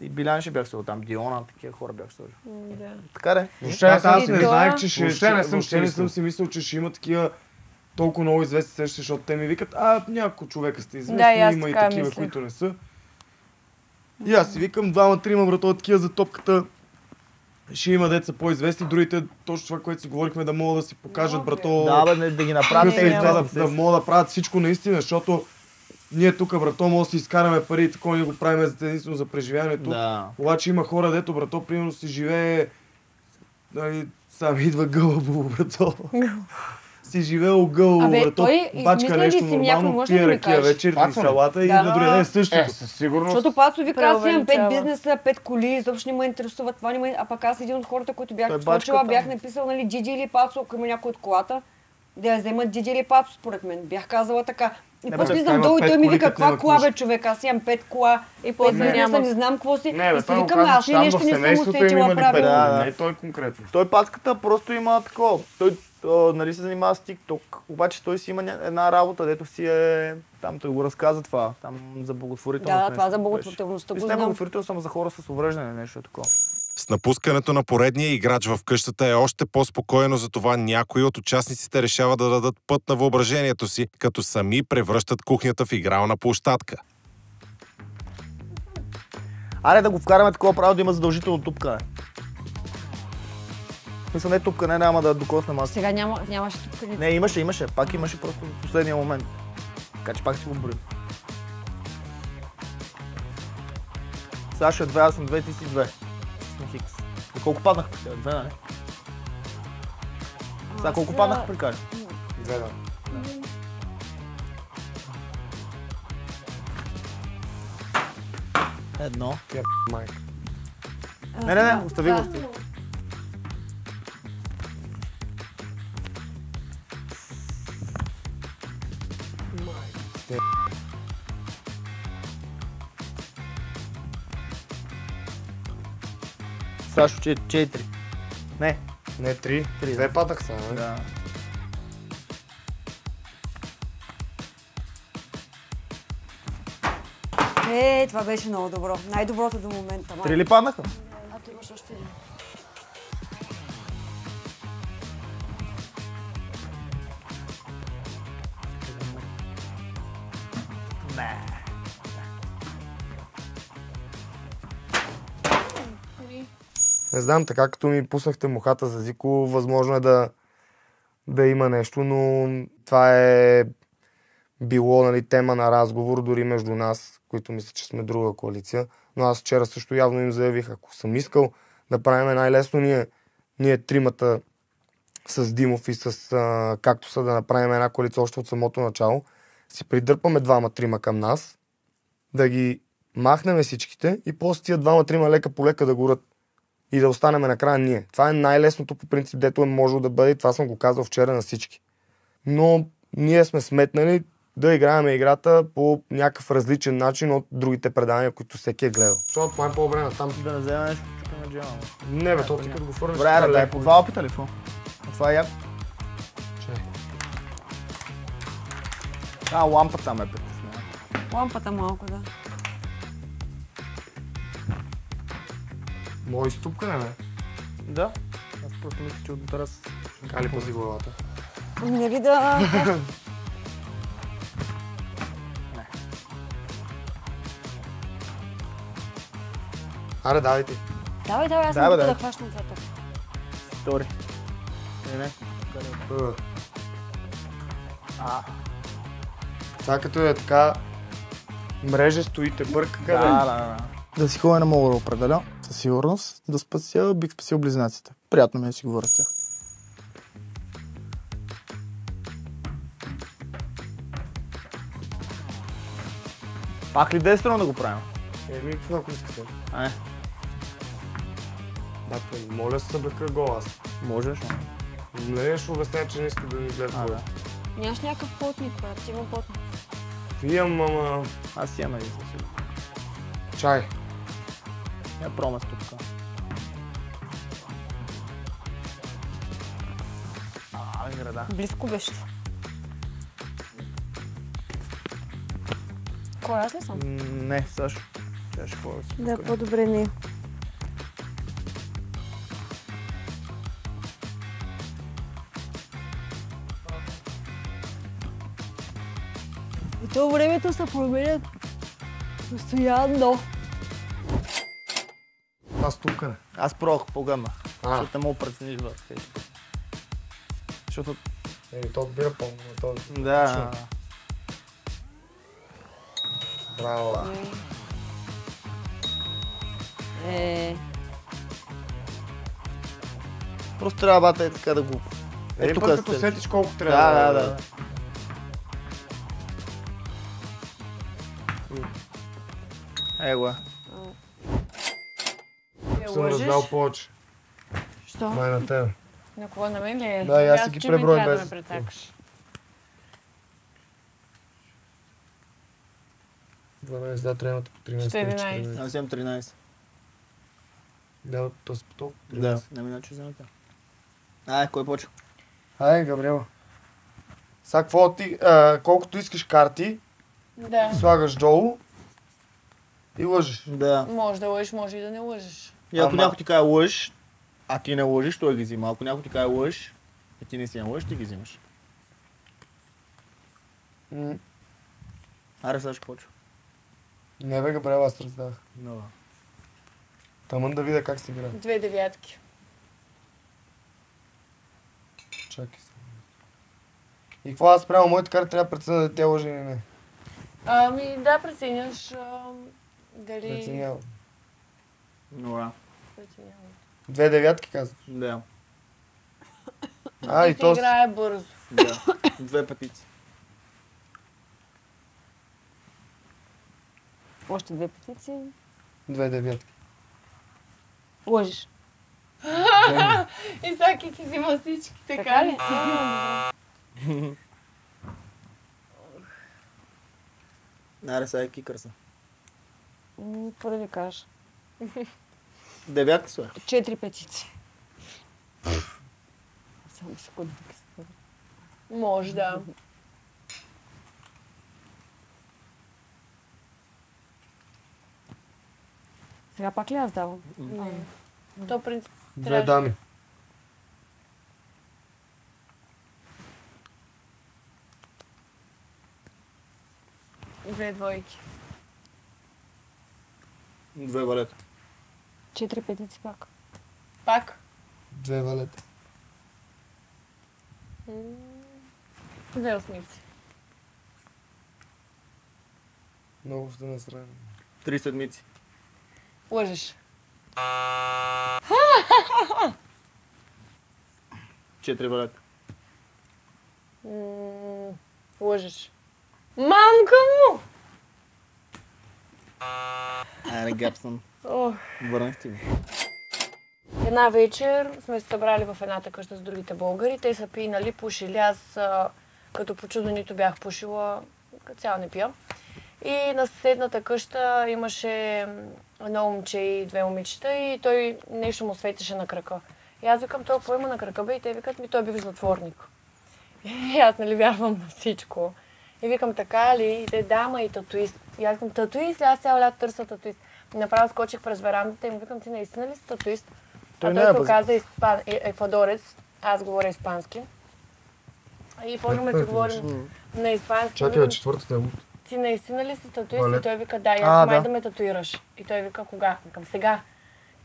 Speaker 4: И Билян ще бях сложил там, Диона, такива хора бях сложил. Така де.
Speaker 1: Въобще аз не знаех, че ще... не съм си мислил, че ще има такива толкова много известни срещи, защото те ми викат, няколко човека сте известни, има и такива, които не са. И аз си викам, 2-3 братове такива за топката. Ще има деца по-известни, другите, точно това, което си говорихме, да могат да си покажат, брато.
Speaker 4: Да ги направят
Speaker 1: да могат да правят всичко наистина, защото ние тук, брато, може да си изкараме пари и такова, ние го правим единствено за преживяването.
Speaker 4: Да.
Speaker 1: Обаче има хора, дето, брато, примерно си живее, сам идва гълъбово, брато. Си живеел гълъбово, брато, бачка нещо нормално, пие ракия вечер и салата и на другия ден същото.
Speaker 8: Със сигурност. Защото Пацо вика, аз имам 5 бизнеса, 5 коли, изобщо не ме интересува това, а пък аз един от хората, които бях посочила, бях написал, нали, Джиджи или Пацо, ако има някой от колата, да я вземат Джиджи или Пацо, според мен. Бях казала така. И после слизам долу и той ми вика, каква кола бе, човек, аз имам 5 кола и после не знам какво си. И си викам, аз ли нещо не съм усетила правилно.
Speaker 1: Не, той конкретно.
Speaker 4: Той Пацката просто има такова. Той нали се занимава с TikTok, обаче той си има една работа, дето си е... Там той го разказа това, там за благотворителност.
Speaker 8: Да, това за благотворителността го знам.
Speaker 4: Не благотворителност, само за хора с увреждане, нещо такова.
Speaker 5: С напускането на поредния играч в къщата е още по-спокойно, затова някои от участниците решават да дадат път на въображението си, като сами превръщат кухнята в игрална площадка.
Speaker 4: Аре да го вкараме такова право да има задължително тупкане. Мисля, не тупкане, няма да докоснем аз.
Speaker 8: Сега нямаше тупкане.
Speaker 4: Не, имаше. Пак имаше просто в последния момент. Така че пак си го броим. Сега ще е 2, аз съм 2, ти си 2. Хикс. И колко паднах при тебе? 2, нали? Сега колко паднах при Кали?
Speaker 1: 2, да.
Speaker 4: Едно.
Speaker 1: Майка.
Speaker 4: Не, остави го. Сашо, 4. Не,
Speaker 1: 3. 2 падах сега, не?
Speaker 4: Да.
Speaker 8: Това беше много добро. Най-доброто до момента.
Speaker 4: 3 ли паднаха?
Speaker 8: Ти имаш още един.
Speaker 1: Не знам, така като ми пуснахте мухата за Зико, възможно е да има нещо, но това е било, нали, тема на разговор дори между нас, които мисля, че сме друга коалиция. Но аз вчера също явно им заявих, ако съм искал да правим най-лесно ние тримата с Димов и с както са да направим една коалиция още от самото начало, си придърпаме 2-3 към нас, да ги махнем всичките и после тия 2-3 лека по лека да горят и да останем накрая ние. Това е най-лесното по принцип, дето е можело да бъде и това съм го казал вчера на всички. Но ние сме сметнали да играем играта по някакъв различен начин от другите предания, които всеки е гледал. Защото това е по-добре на там.
Speaker 4: Да не вземе нещо чупа на джема.
Speaker 1: Не бе, то ти като го фърнеш.
Speaker 4: Добре, дай по 2 опита ли какво? Това е яко. Лампата ме притеснява.
Speaker 8: Лампата малко, да.
Speaker 1: Мой ступкане, бе?
Speaker 4: Да. Аз просто мисля, че от раз...
Speaker 1: Кали пази главата.
Speaker 8: Не ли да...
Speaker 1: Аре, давай ти.
Speaker 8: Давай, аз съм да хващам това тук.
Speaker 4: Втори. Не.
Speaker 1: Това като е така... Мрежа стоите бърка къде?
Speaker 4: Да си ходя не мога да определя. Със сигурност. Да спася, бих спасил близнаците. Приятно ми е да си говоря с тях. Пак ли 10 да го правим?
Speaker 10: Какво ако искате?
Speaker 4: Ай.
Speaker 10: Бате, моля се събека гол аз.
Speaker 4: Можеш,
Speaker 10: Не ще обясня, че не иска да ми гледа гол.
Speaker 6: Нямаш някакъв плотник, брат. Има плотник.
Speaker 10: Имам, ама...
Speaker 4: Аз имам един със сигурно.
Speaker 10: Чай.
Speaker 4: Я пробвам с тук. Града.
Speaker 6: Близко беше. Кой, аз ли съм?
Speaker 4: Не, Сашо. Тя ще ходя.
Speaker 6: Да, по-добре не. И то времето се променят постоянно.
Speaker 10: Аз тук не.
Speaker 4: Аз пробвах по-гъмна.
Speaker 10: А.
Speaker 4: Защото не мога прецениш в тези. Защото...
Speaker 10: То бира по-много.
Speaker 4: Да.
Speaker 10: Браво.
Speaker 4: Просто трябва бата е така да го...
Speaker 10: Тук като сетиш колко трябва.
Speaker 4: Да. Его.
Speaker 10: Съм раздал повече.
Speaker 6: Що?
Speaker 10: Май на тебе.
Speaker 6: На кого, на мен ли е?
Speaker 10: Да, и аз си ги преброя без...
Speaker 6: Да ме прецакаш.
Speaker 10: 12, да, трябва по 13.
Speaker 6: 14.
Speaker 4: Аз имам 13.
Speaker 10: Да, то си по толкова.
Speaker 4: Да. Не ми начи вземете. Кой почва?
Speaker 10: Ай, Габриела. Сега какво ти... колкото искаш карти,
Speaker 6: Да.
Speaker 10: слагаш долу и лъжеш.
Speaker 4: Да.
Speaker 6: Може да лъжиш, може и да не лъжиш.
Speaker 4: И ако някой ти каже лъж, а ти не лъжиш, той ги взима. Ако някой ти каже лъж, а ти не си не лъж, ти ги взимаш. Аре, сега ще почва.
Speaker 10: Не бе, Габриела, аз раздах.
Speaker 4: Много.
Speaker 10: Тамън да видя как се играе.
Speaker 6: 2 девятки.
Speaker 10: Чакай се. И какво аз спрямо моите карти трябва да преценя да те лъжи или не?
Speaker 6: Ами да, преценяш дали...
Speaker 10: Преценявам.
Speaker 4: Добре.
Speaker 6: Преценявам.
Speaker 10: 2 девятки казваш?
Speaker 4: Да.
Speaker 10: И то...
Speaker 6: се играе бързо.
Speaker 4: Да. 2 петици.
Speaker 6: Още 2 петици.
Speaker 10: 2 девятки.
Speaker 6: Лъжиш. Исаки ти взима всички, така ли?
Speaker 4: Аре, сега е кикърса.
Speaker 6: Първи кажа.
Speaker 4: Девятки са.
Speaker 6: 4 петици. Само секунда да се. Може да. Сега пак ли аз давам? Не. То принцип.
Speaker 10: 2 дами.
Speaker 6: Две двойки.
Speaker 4: 2 валета.
Speaker 6: 4 петици пак. Пак?
Speaker 10: 2 валета.
Speaker 6: 2 осмици.
Speaker 10: Много ще насрани.
Speaker 4: 3 седмици.
Speaker 6: Лъжеш.
Speaker 4: 4 валета.
Speaker 6: Лъжеш. Мамка му!
Speaker 4: Аре, гепсън. Върнах ти ми.
Speaker 6: Една вечер сме се събрали в едната къща с другите българи. Те са пинали, пушили. Аз като по чудо нито бях пушила, цяло не пия. И на съседната къща имаше едно момче и 2 момичета и той нещо му светеше на крака. И аз викам, той какво има на крака бе? И те викат ми, той бив затворник. И аз нали вярвам на всичко. И викам, така ли? И те, да, ма и татуист. И аз викам, татуист ли? Аз цяло лято търся татуист. Направо скочих през верандата и му викам, ти наистина ли си татуист? Той се оказа еквадорец, аз говоря испански. И почваме да си говорим на испански.
Speaker 10: Чакай, четвъртата е луд.
Speaker 6: Ти наистина ли си татуист? И той вика, да, и аз май да ме татуираш. И той вика, кога? Викам, сега.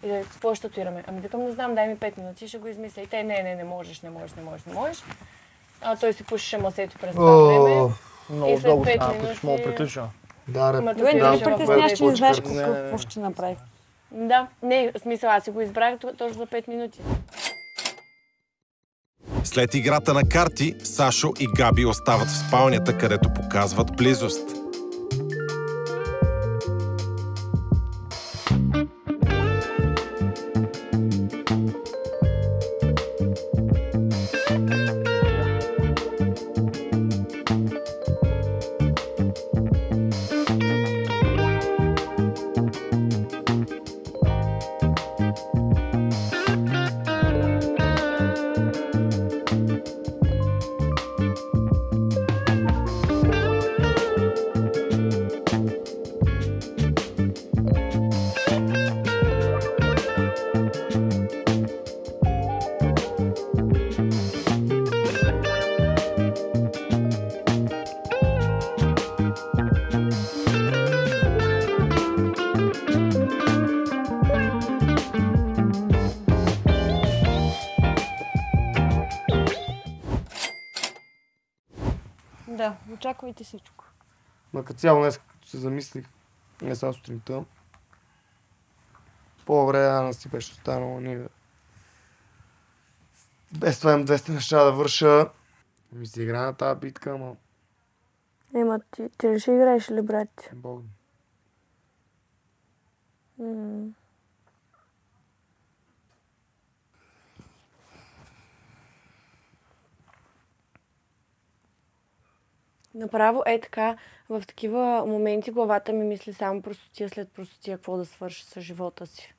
Speaker 6: И да, какво ще татуираме? Ами викам, не знам, дай ми 5 минути, ще го измисля. И те, не можеш. Той си пушеше масето през това време.
Speaker 4: Много дълго стана, мога приключва.
Speaker 10: Да,
Speaker 8: Добре, да ме притесняш, че не знаеш какво ще направи.
Speaker 6: Да, не, в смисъл, аз си го избрах точно за 5 минути.
Speaker 5: След играта на карти, Сашо и Габи остават в спалнята, където показват близост.
Speaker 6: Да, очаквайте всичко.
Speaker 10: Но като цяло днес, като се замислих, не само сутринта, по-добре да насипеш останало ние. Без това имам 200 неща да върша. Ми се игра на тази битка, ама...
Speaker 6: Ема, ти ли ще играеш ли, брат?
Speaker 10: Бог.
Speaker 6: Направо е така, в такива моменти главата ми мисли само простотия след простотия, какво да свърши с живота си.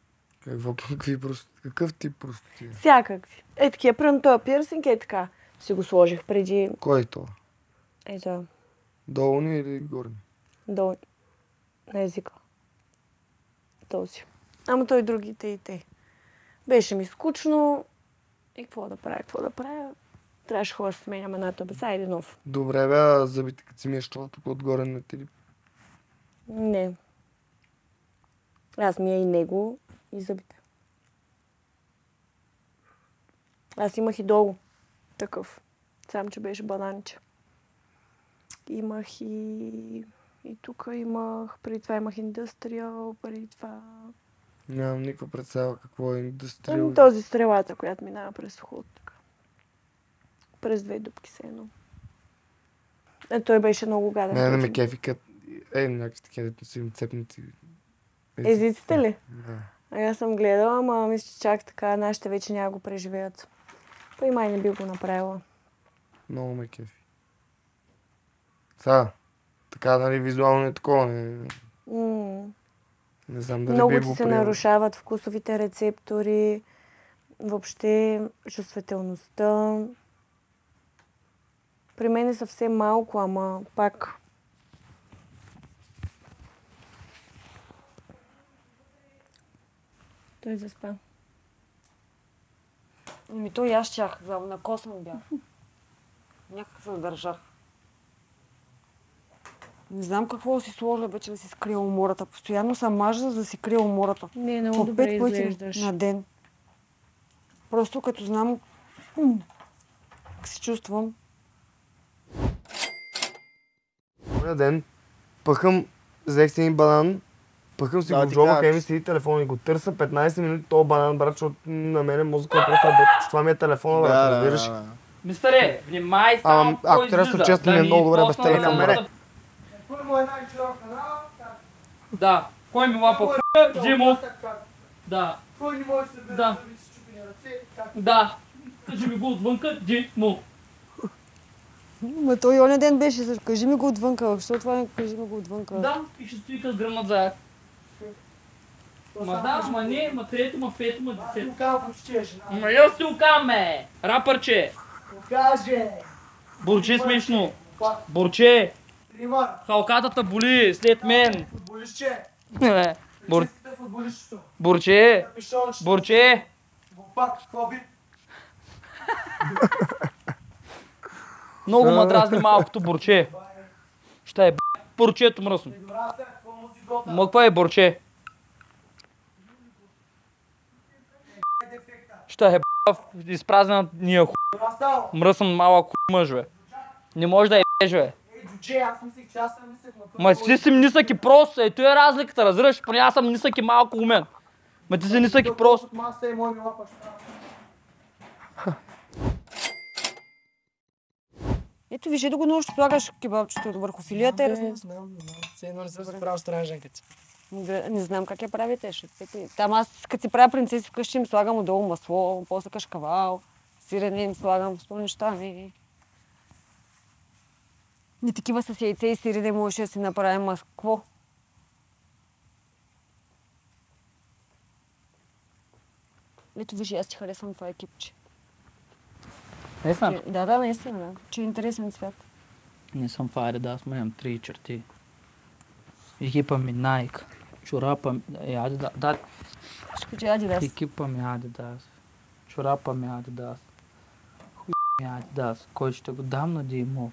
Speaker 10: Какъв тип простотия?
Speaker 6: Всякакви. Е такива, примерно този пирсинг е така. Си го сложих преди...
Speaker 10: Кой е това?
Speaker 6: Ето,
Speaker 10: Долни или горни?
Speaker 6: долу на езика. Този. Ама той другите и те. Беше ми скучно. И какво да правя? Трябваше хора да сменям едната беса или нов.
Speaker 10: Добре, бе, а зъбите, като си миеш това тук отгоре на ти.
Speaker 6: Не. Аз мия и него, и зъбите. Аз имах и долу такъв. Сам, че беше бананче. Имах и тук имах, преди това имах индустриал, преди това...
Speaker 10: Нямам никаква представа какво е индустриал.
Speaker 6: Този стрелата, която минава през ухото. През 2 дупки се едно. Той беше много гаден.
Speaker 10: Не ме кефи като... някакви такива, дето са им цепнати.
Speaker 6: Езиците ли?
Speaker 10: Да.
Speaker 6: Аз съм гледала, ама мисля, че чак така нашите вече няма го преживеят. Той май не би го направила.
Speaker 10: Много ме кефи. Така, нали, визуално е такова. Не знам дали
Speaker 6: много
Speaker 10: би
Speaker 6: ти
Speaker 10: го
Speaker 6: се
Speaker 10: приел.
Speaker 6: нарушават вкусовите рецептори, въобще чувствителността. При мен е съвсем малко, ама пак. Той заспа.
Speaker 8: Ами то и аз чах, на косъм бях. Някак се задържах. Не знам какво си сложа вече да си скрия умората. Постоянно съм мажа, за да си крия умората.
Speaker 6: Не, много
Speaker 8: по
Speaker 6: добре
Speaker 8: 5 пъти
Speaker 6: изглеждаш.
Speaker 8: на ден. Просто като знам как се чувствам.
Speaker 10: Оня ден пъхам, взех си един банан, пъхам си го в джоба, къде ми седи телефон и го търся 15 минути този банан, брат, защото на мене мозъка е просто че това ми е телефона, брат, разбираш.
Speaker 9: Мистере, внимай само
Speaker 10: ако трябва да се честно, ми е много добре без телефон.
Speaker 9: Да, кой ми лапа х**а? Джимо. Да.
Speaker 2: Кой не може да се
Speaker 9: Да.
Speaker 2: да с чупени ръце?
Speaker 9: Да. Кажи ми го отвънка, Джимо.
Speaker 8: Ма той оня ден беше също. Кажи ми го отвънка. Защо това не кажи ми го отвънка?
Speaker 9: Да, и ще стои като гръмнат заед. Ма да, ма не, ма трето, ма пето, ма десето.
Speaker 2: Лукава почти е жена.
Speaker 9: Ма я си укаме! Рапърче!
Speaker 2: Покаже!
Speaker 9: Бурче смешно! Бурче!
Speaker 2: Примар!
Speaker 9: Халкатата боли след мен!
Speaker 2: Футболистче!
Speaker 9: Бур...
Speaker 2: Честите футболистчето!
Speaker 9: Бурче!
Speaker 2: Пишончето!
Speaker 9: Бурче!
Speaker 2: Бопак, Коби!
Speaker 9: Много ма дразни малкото бурче. Ще е бурчето мръсно. Ма какво е бурче? Ще е изпразнена ния мръсен малък мъж, бе. Не може да е бе.
Speaker 2: Джудже, аз мислих, че аз съм нисък на
Speaker 9: Ма ти си нисък и прост, ето е разликата, разбираш? Поне аз съм нисък и малко умен. Ма ти си нисък и прост.
Speaker 2: Маса е мой ми лапаш.
Speaker 8: Ето виж, да го нощ слагаш кебабчето върху филията и
Speaker 2: Не знам. Все едно не съм се правил страженка ти.
Speaker 8: Не знам как я правите. Там аз, като си правя принцеси вкъщи, им слагам отдолу масло, после кашкавал, сирене им слагам, сто неща. Не такива с яйце и сирене можеше да си направим, а какво? Ето виж, аз ти харесвам това екипче.
Speaker 9: Наистина?
Speaker 8: Да, наистина, да. Че е интересен цвят.
Speaker 9: Не съм в Адидас, ма имам 3 черти. Екипа ми Nike. Чорапа ми... Адидас. Да.
Speaker 8: Всичко, че Адидас.
Speaker 9: Екипа ми Адидас. Чорапа ми Адидас. Хуй ми Адидас. Кой ще го дам на Димов?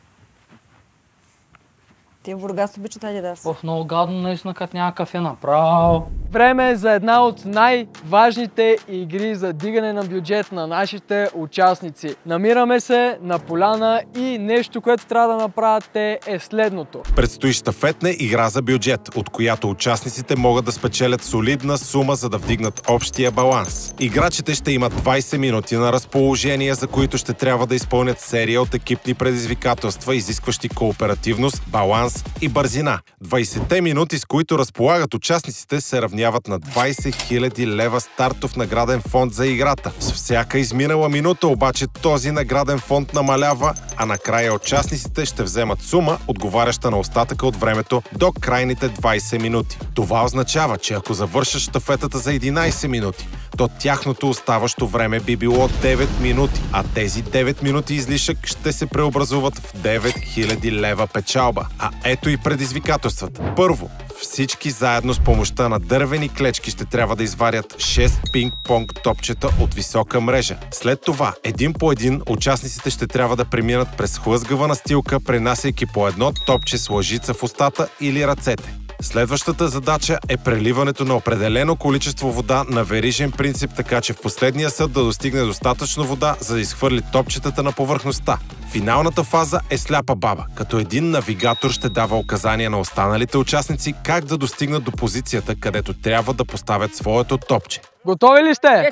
Speaker 8: Те в Бургас обичат Адидас.
Speaker 9: Много гадно, наистина, като няма кафе направо.
Speaker 3: Време е за една от най-важните игри за дигане на бюджет на нашите участници. Намираме се на поляна и нещо, което трябва да направят те е следното.
Speaker 5: Предстои щафетна игра за бюджет, от която участниците могат да спечелят солидна сума, за да вдигнат общия баланс. Играчите ще имат 20 минути на разположение, за които ще трябва да изпълнят серия от екипни предизвикателства, изискващи кооперативност, баланс и бързина. 20-те минути, с които разполагат участниците, се равняват на 20 000 лева стартов награден фонд за играта. С всяка изминала минута обаче този награден фонд намалява, а накрая участниците ще вземат сума, отговаряща на остатъка от времето до крайните 20 минути. Това означава, че ако завършат щафетата за 11 минути, то тяхното оставащо време би било 9 минути, а тези 9 минути излишък ще се преобразуват в 9000 лева печалба. А ето и предизвикателствата. Първо, всички заедно с помощта на дървени клечки ще трябва да изварят 6 пинг-понг топчета от висока мрежа. След това, един по един, участниците ще трябва да преминат през хлъзгава настилка, пренасяйки по едно топче с лъжица в устата или ръцете. Следващата задача е преливането на определено количество вода на верижен принцип, така че в последния съд да достигне достатъчно вода, за да изхвърли топчетата на повърхността. Финалната фаза е сляпа баба, като един навигатор ще дава указания на останалите участници как да достигнат до позицията, където трябва да поставят своето топче.
Speaker 3: Готови ли сте?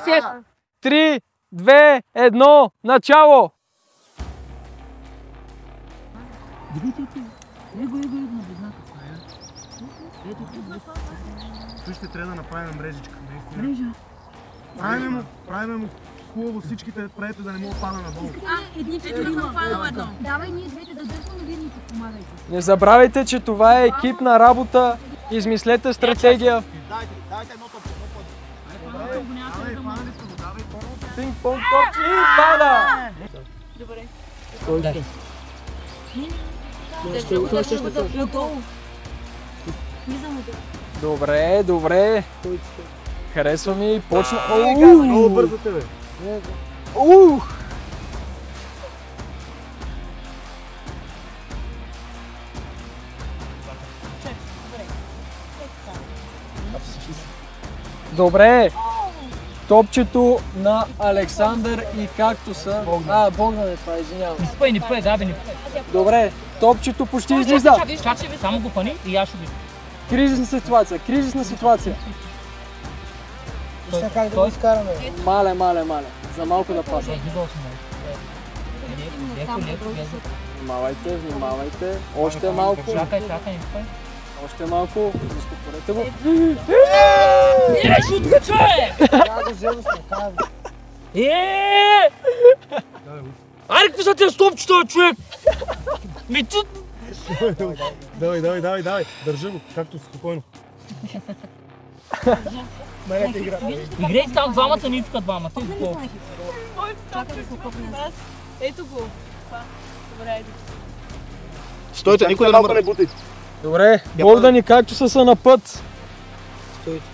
Speaker 3: 3, 2, 1, начало!
Speaker 10: Той ще трябва да направим мрежичка. Мрежа? Правим му хубаво, всичките правете да не мога пада надолу.
Speaker 11: Давай ние двете да дърпам, но вие ни помагайте.
Speaker 3: Не забравяйте, че това е екипна работа. Измислете стратегия.
Speaker 10: Дайте едно топче,
Speaker 3: Пинг-понг топче и пада!
Speaker 11: Добре.
Speaker 3: Добре, добре. Харесва ми и почна.
Speaker 10: Много бързо тебе.
Speaker 3: Добре. Топчето на Александър и кактуса. Богдан е това, извинявам.
Speaker 9: Не пъй, Габи, не пъй.
Speaker 3: Добре, топчето почти излиза.
Speaker 9: Чакай, само го пъни и аз ще го.
Speaker 3: Кризисна ситуация.
Speaker 2: Как да го изкараме?
Speaker 3: Мале. За малко да паса. Внимавайте. Още малко.
Speaker 9: Чакай,
Speaker 3: Още малко. Разтопорете го.
Speaker 9: Не, шутка, човек!
Speaker 2: Трябва да взема снака.
Speaker 9: Аре, какви са тези стопчета, човек?
Speaker 10: Давай. Държа го, както спокойно.
Speaker 9: Играйте там двамата, не искат двамата.
Speaker 11: Чакай да се копне.
Speaker 6: Ето го. Добре, айде.
Speaker 10: Стойте, никой малко не бутайте.
Speaker 3: Добре, Богдан и както са на път.
Speaker 2: Стойте.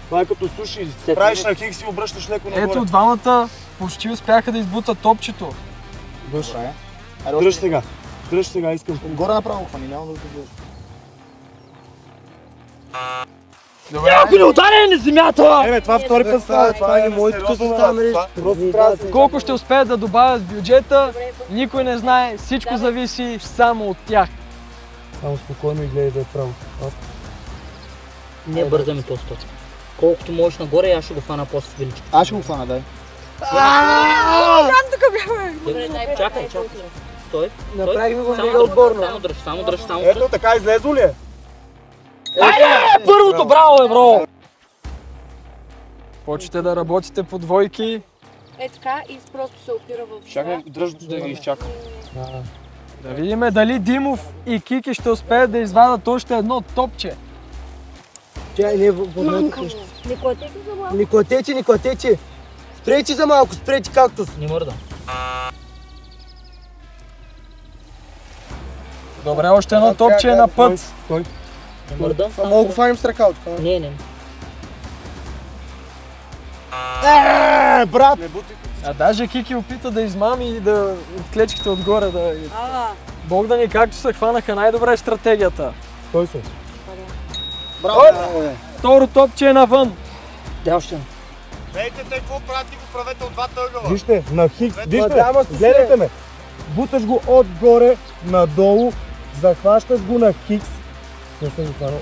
Speaker 10: Това е като суши. Правиш на хикс и обръщаш леко нагоре.
Speaker 3: Ето, двамата почти успяха да избутат топчето.
Speaker 10: Дръж сега, искам.
Speaker 4: Горе направо хвани, няма да го гледаш.
Speaker 9: Някой не ударя на земята!
Speaker 10: Това втори път става.
Speaker 2: Това е моето състава, нали?
Speaker 3: Колко ще успеят да добавят в бюджета, никой не знае, всичко зависи само от тях.
Speaker 10: Само спокойно и гледай да е право.
Speaker 9: Не бързаме този път. Колкото можеш нагоре, аз ще го фана после с величко.
Speaker 4: Аз ще го фана, дай.
Speaker 9: Чакай. Стой.
Speaker 2: Направихме го мега отборно.
Speaker 9: Само дръж.
Speaker 10: Ето, така излезло ли е?
Speaker 9: Айде! Първото, браво, бро!
Speaker 3: Почете да работите по двойки.
Speaker 6: Е така и просто се опира в...
Speaker 10: Чакай, дръж да ги изчакам.
Speaker 3: Да видим дали Димов и Кики ще успеят да извадат още едно топче.
Speaker 2: Чай, не водното нещо. Никлатече. Спрейте за малко, спрейте кактус.
Speaker 9: Не мърда.
Speaker 3: Добре, още едно топче е на път.
Speaker 10: Стой.
Speaker 9: Не мърда.
Speaker 2: Мога го фаним с ръка от това.
Speaker 9: Не.
Speaker 10: Брат!
Speaker 3: А даже Кики опита да измами и да от клечките отгоре да... Богдан и както се хванаха най-добре стратегията.
Speaker 10: Кой се?
Speaker 3: Второ топче е навън.
Speaker 9: Да, още.
Speaker 10: Ейте, те какво правите, го правете от двата ъгъла.
Speaker 2: Вижте, на хикс, вижте, гледайте ме. Буташ го отгоре, надолу, захващаш го на хикс. Не съм го хванал.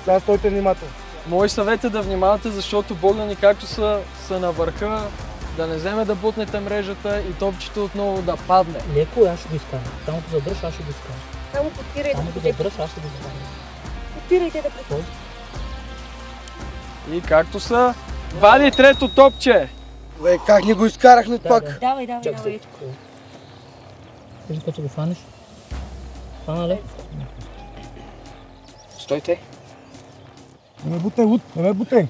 Speaker 2: Сега стойте внимателно.
Speaker 3: Мой съвет е да внимавате, защото Богдани както са на върха, да не вземе да бутнете мрежата и топчето отново да падне.
Speaker 9: Леко, аз ще го изкарам. Само го забръш, аз ще го изкарам.
Speaker 11: Само подпирайте.
Speaker 9: Само го забръш, аз ще го изкарам.
Speaker 11: Подпирайте да пресвърши.
Speaker 3: И както са, вади трето топче.
Speaker 2: Бе, как ни го изкарахме пак?
Speaker 11: Давай.
Speaker 9: Виждаш като го фанеш? Фана ли? Стойте.
Speaker 2: Не ме бутай.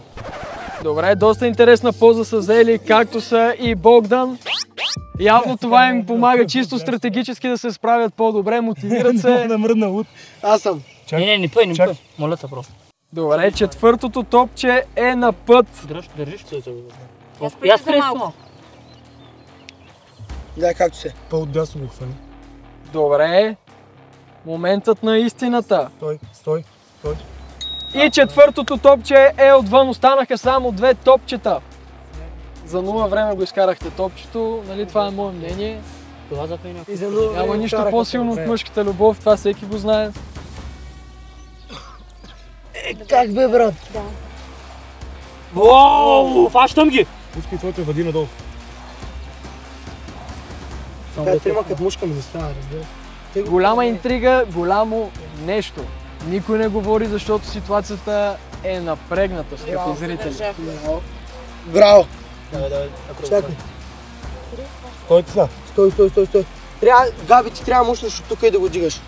Speaker 3: Добре, доста интересна поза са взели както са и Богдан. Явно това им помага чисто стратегически да се справят по-добре, мотивират се.
Speaker 2: Да мръдна луд. Аз съм.
Speaker 9: Не пъй. Моля те просто.
Speaker 3: Добре, четвъртото топче е на път.
Speaker 9: Държиш се.
Speaker 11: Аз за малко.
Speaker 2: Да, както се. По-отдясно го хвани.
Speaker 3: Добре. Моментът на истината.
Speaker 2: Стой.
Speaker 3: И четвъртото топче е отвън. Останаха само две топчета. За 0 време го изкарахте топчето, нали това е мое мнение.
Speaker 9: Това запомня.
Speaker 3: Няма нищо по-силно от мъжката любов, това всеки го знае.
Speaker 2: Как бе, брат?
Speaker 11: Да.
Speaker 9: Воу, фащам ги!
Speaker 2: Пускай твоите води надолу. Тя трима като мушка ми застава, разбира.
Speaker 3: Голяма интрига, голямо нещо. Никой не говори, защото ситуацията е напрегната, скъпи зрители.
Speaker 2: Браво! Чакай. Стойте са. Стой. Габи, ти трябва мушнеш от тук и да го дигаш.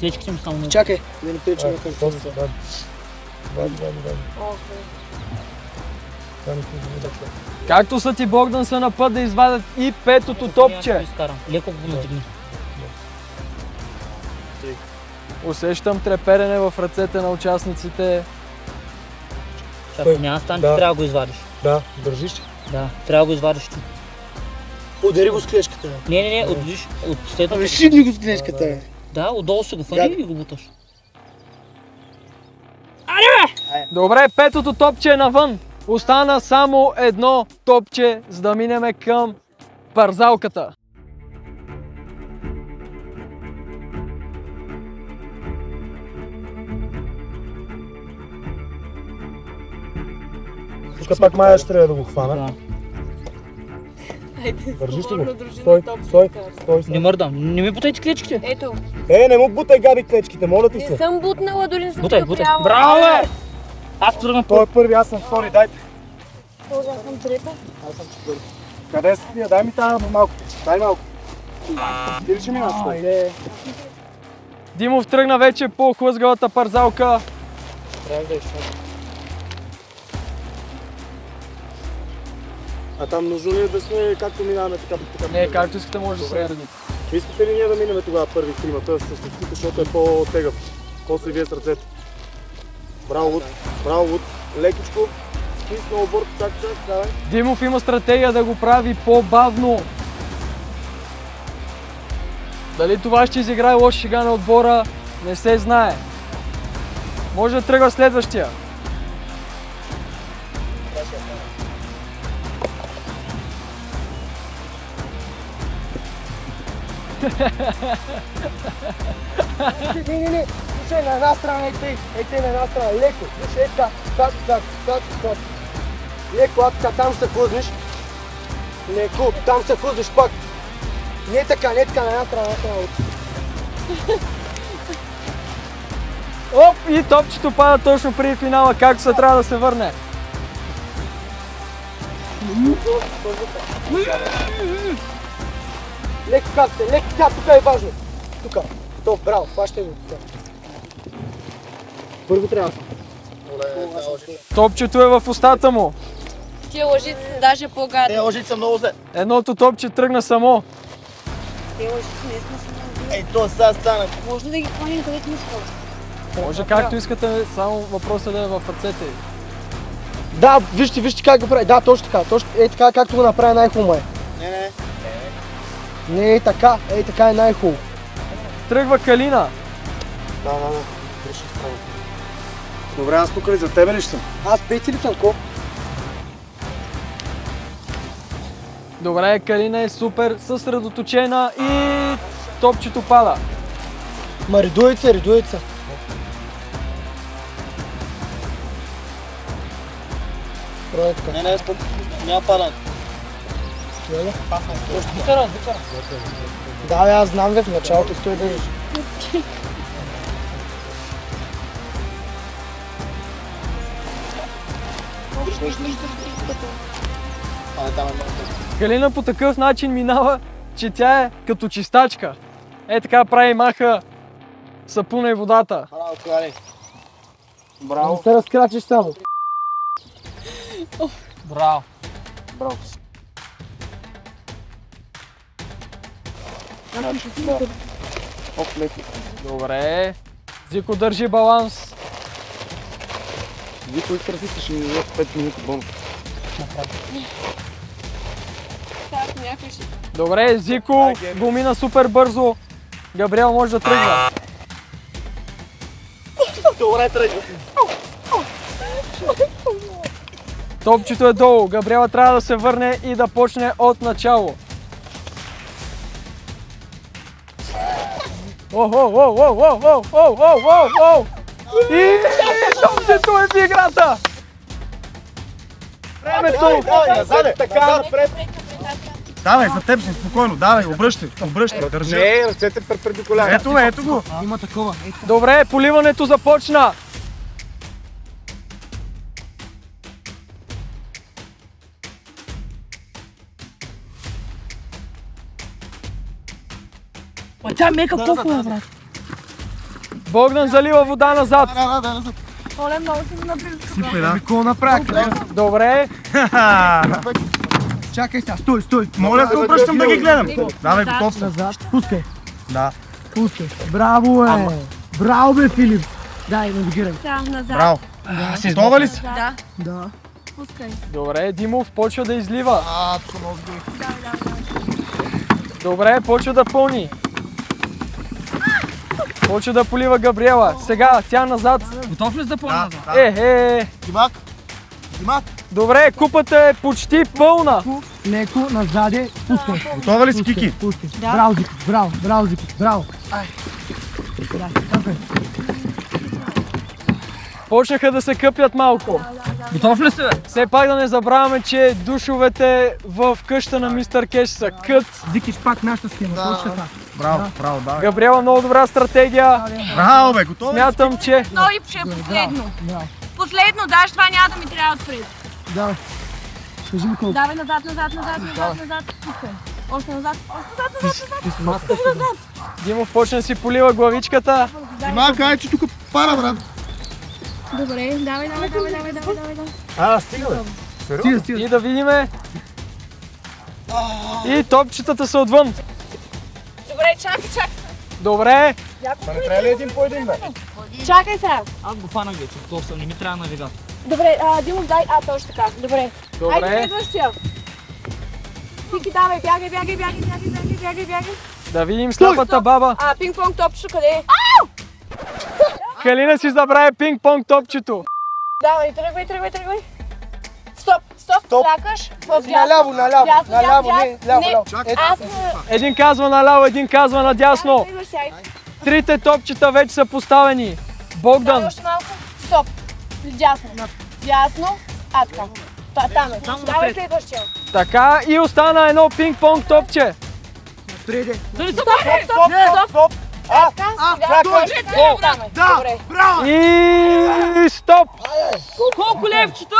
Speaker 9: Клечките ми само.
Speaker 2: Чакай, да не пречим към това.
Speaker 3: Както са ти Богдан са на път да извадят и петото топче.
Speaker 9: Леко го надигни.
Speaker 3: Усещам треперене в ръцете на участниците.
Speaker 9: Чакай, няма стан, трябва да го извадиш.
Speaker 2: Да, държиш.
Speaker 9: Да, трябва да го извадиш ти.
Speaker 2: Удари го с клечката.
Speaker 9: Не, отвиж от следната.
Speaker 2: Реши го с клечката.
Speaker 9: Да, отдолу се го фани и го буташ.
Speaker 3: Добре, петото топче е навън. Остана само едно топче, за да минеме към парзалката.
Speaker 2: Тук пак Майя ще трябва да го хвана.
Speaker 9: Да.
Speaker 2: Държиш ли го? Стой.
Speaker 9: Не мърдам, не ми бутайте клечките.
Speaker 11: Ето.
Speaker 2: Не му бутай, Габи, клечките, моля ти се.
Speaker 11: Не съм бутнала, дори не съм
Speaker 9: Бутай.
Speaker 11: пряла.
Speaker 9: Браво, бе! Аз тръгна
Speaker 2: Той е първи, аз съм втори, дайте.
Speaker 11: Аз съм трета.
Speaker 2: Аз съм четвърти. Къде са тия? Дай ми тази малко. Дай малко. Ти ли ще минаш?
Speaker 3: Димов тръгна вече по хлъзгалата парзалка.
Speaker 2: Трябва да изчакам. А там нужно ли е да сме както минаваме така?
Speaker 3: Не, както искате може да се редите.
Speaker 2: Искате ли ние да минем тогава първи тримата с щастите, защото е по-тегъв? После вие с ръцете. Браво, Луд. Лекичко. Ски, сноуборд, чак, давай.
Speaker 3: Димов има стратегия да го прави по-бавно. Дали това ще изиграе лоша шега на отбора, не се знае. Може да тръгва следващия.
Speaker 2: Не. Слушай, на една страна, ей на една страна, леко. Слушай, так. Леко, там ще се хлъзнеш. Леко, там ще се хлъзнеш пак. Не така, на една страна.
Speaker 3: Оп, и топчето пада точно преди финала, както се трябва да се върне.
Speaker 2: Леко казвате, тук е важно. Тук. Стоп, браво, хващай го. Първо трябва.
Speaker 3: Топчето е в устата му.
Speaker 6: Тия лъжици са даже по-гадни.
Speaker 4: Те лъжици са много зле.
Speaker 3: Едното топче тръгна само.
Speaker 11: Те лъжици не сме само.
Speaker 4: Ей, то сега стана.
Speaker 11: Може да ги хваним където не искал.
Speaker 3: Може както искате, само въпросът да е в ръцете.
Speaker 2: Да, вижте как го прави. Да, точно така. Така както го направи най-хубаво е.
Speaker 4: Не.
Speaker 2: Не, така е най-хубаво.
Speaker 3: Тръгва Калина.
Speaker 2: Да. Добре, аз тук ли за тебе ли ще съм? Аз пети ли съм, ко?
Speaker 3: Добре, Калина е супер съсредоточена и топчето пада.
Speaker 2: Ма редуйте се. Не, няма падане. Да, аз знам в началото стои държиш.
Speaker 3: Калина по такъв начин минава, че тя е като чистачка. Е така прави маха сапуна и водата.
Speaker 2: Браво, Кали. Браво. Не се разкрачиш само.
Speaker 9: Браво.
Speaker 2: Браво.
Speaker 3: Добре. Зико държи баланс.
Speaker 2: Зико и красите ще ми дадат 5 минути бонус.
Speaker 3: Добре, Зико го мина супер бързо. Габриел може да тръгва.
Speaker 2: Добре, тръгва.
Speaker 3: Топчето е долу. Габриела трябва да се върне и да почне от начало. И топчето е в играта! Времето!
Speaker 2: Така, напред!
Speaker 1: Давай, за теб си, спокойно, давай, обръщай, държи.
Speaker 2: Не, ръцете перпендикулярно.
Speaker 1: Ето го.
Speaker 9: Има такова.
Speaker 3: Добре, поливането започна.
Speaker 11: Тя мека пуфа, брат.
Speaker 3: Богдан залива вода назад.
Speaker 11: Оле, много си наблизо.
Speaker 1: Супер, да. Какво направи?
Speaker 3: Добре.
Speaker 2: Чакай сега, стой.
Speaker 1: Моля се, обръщам да ги гледам. Давай, готов съм.
Speaker 2: Пускай.
Speaker 1: Да.
Speaker 2: Пускай. Браво, е! Браво, бе, Филип! Дай, навигирай.
Speaker 11: Да, назад.
Speaker 1: Браво. Готова ли си?
Speaker 11: Да.
Speaker 2: Да.
Speaker 11: Пускай.
Speaker 3: Добре, Димов почва да излива.
Speaker 2: тук много сгорих.
Speaker 3: Добре, почва да пълни. Почва да полива Габриела. Сега, тя назад.
Speaker 9: Готов ли да пълна назад?
Speaker 2: Димак.
Speaker 3: Добре, купата е почти пълна.
Speaker 2: Леко, назаде, пускай.
Speaker 1: Готова ли си, Кики?
Speaker 2: Пускай. Браво, Зико, браво, Зико, браво.
Speaker 3: Почнаха да се къпят малко.
Speaker 9: Готов ли си, бе?
Speaker 3: Все пак да не забравяме, че душовете в къща на мистер Кеш са кът.
Speaker 2: Зикиш пак нашата схема, точно така.
Speaker 1: Браво, да.
Speaker 3: Габриела, много добра стратегия.
Speaker 1: Браво, бе, готова ли си?
Speaker 3: Смятам, че...
Speaker 11: Той ще е последно. Последно, даже това няма да ми трябва отпред.
Speaker 2: Давай. Кажи ми колко.
Speaker 11: Давай назад. Пускай. Още назад.
Speaker 3: Димов почна да си полива главичката.
Speaker 1: Димак, кай, че тук пара, брат.
Speaker 11: Добре, давай.
Speaker 1: Стига, бе.
Speaker 3: И да видиме. И топчетата са отвън.
Speaker 11: Добре, чакай.
Speaker 3: Добре.
Speaker 1: Не трябва ли един по един, бе?
Speaker 11: Чакай сега.
Speaker 9: Аз го фанах вече, готов съм, не ми трябва навигатор.
Speaker 11: Добре, Димов, дай. Точно така. Добре. Айде, следващия. Кики, давай, бягай.
Speaker 3: Да видим слабата баба.
Speaker 11: Пинг-понг топчето къде е?
Speaker 3: Калина си забрави пинг-понг топчето.
Speaker 11: Давай, тръгвай. Стоп, чакаш.
Speaker 2: Наляво, ляво.
Speaker 3: Един казва наляво, един казва надясно. Трите топчета вече са поставени. Богдан.
Speaker 11: Още малко. Стоп. Дясно. Така. Там е. Давай следващия.
Speaker 3: Така и остана едно пинг-понг топче.
Speaker 11: Стоп.
Speaker 3: И стоп!
Speaker 11: Колко левчета?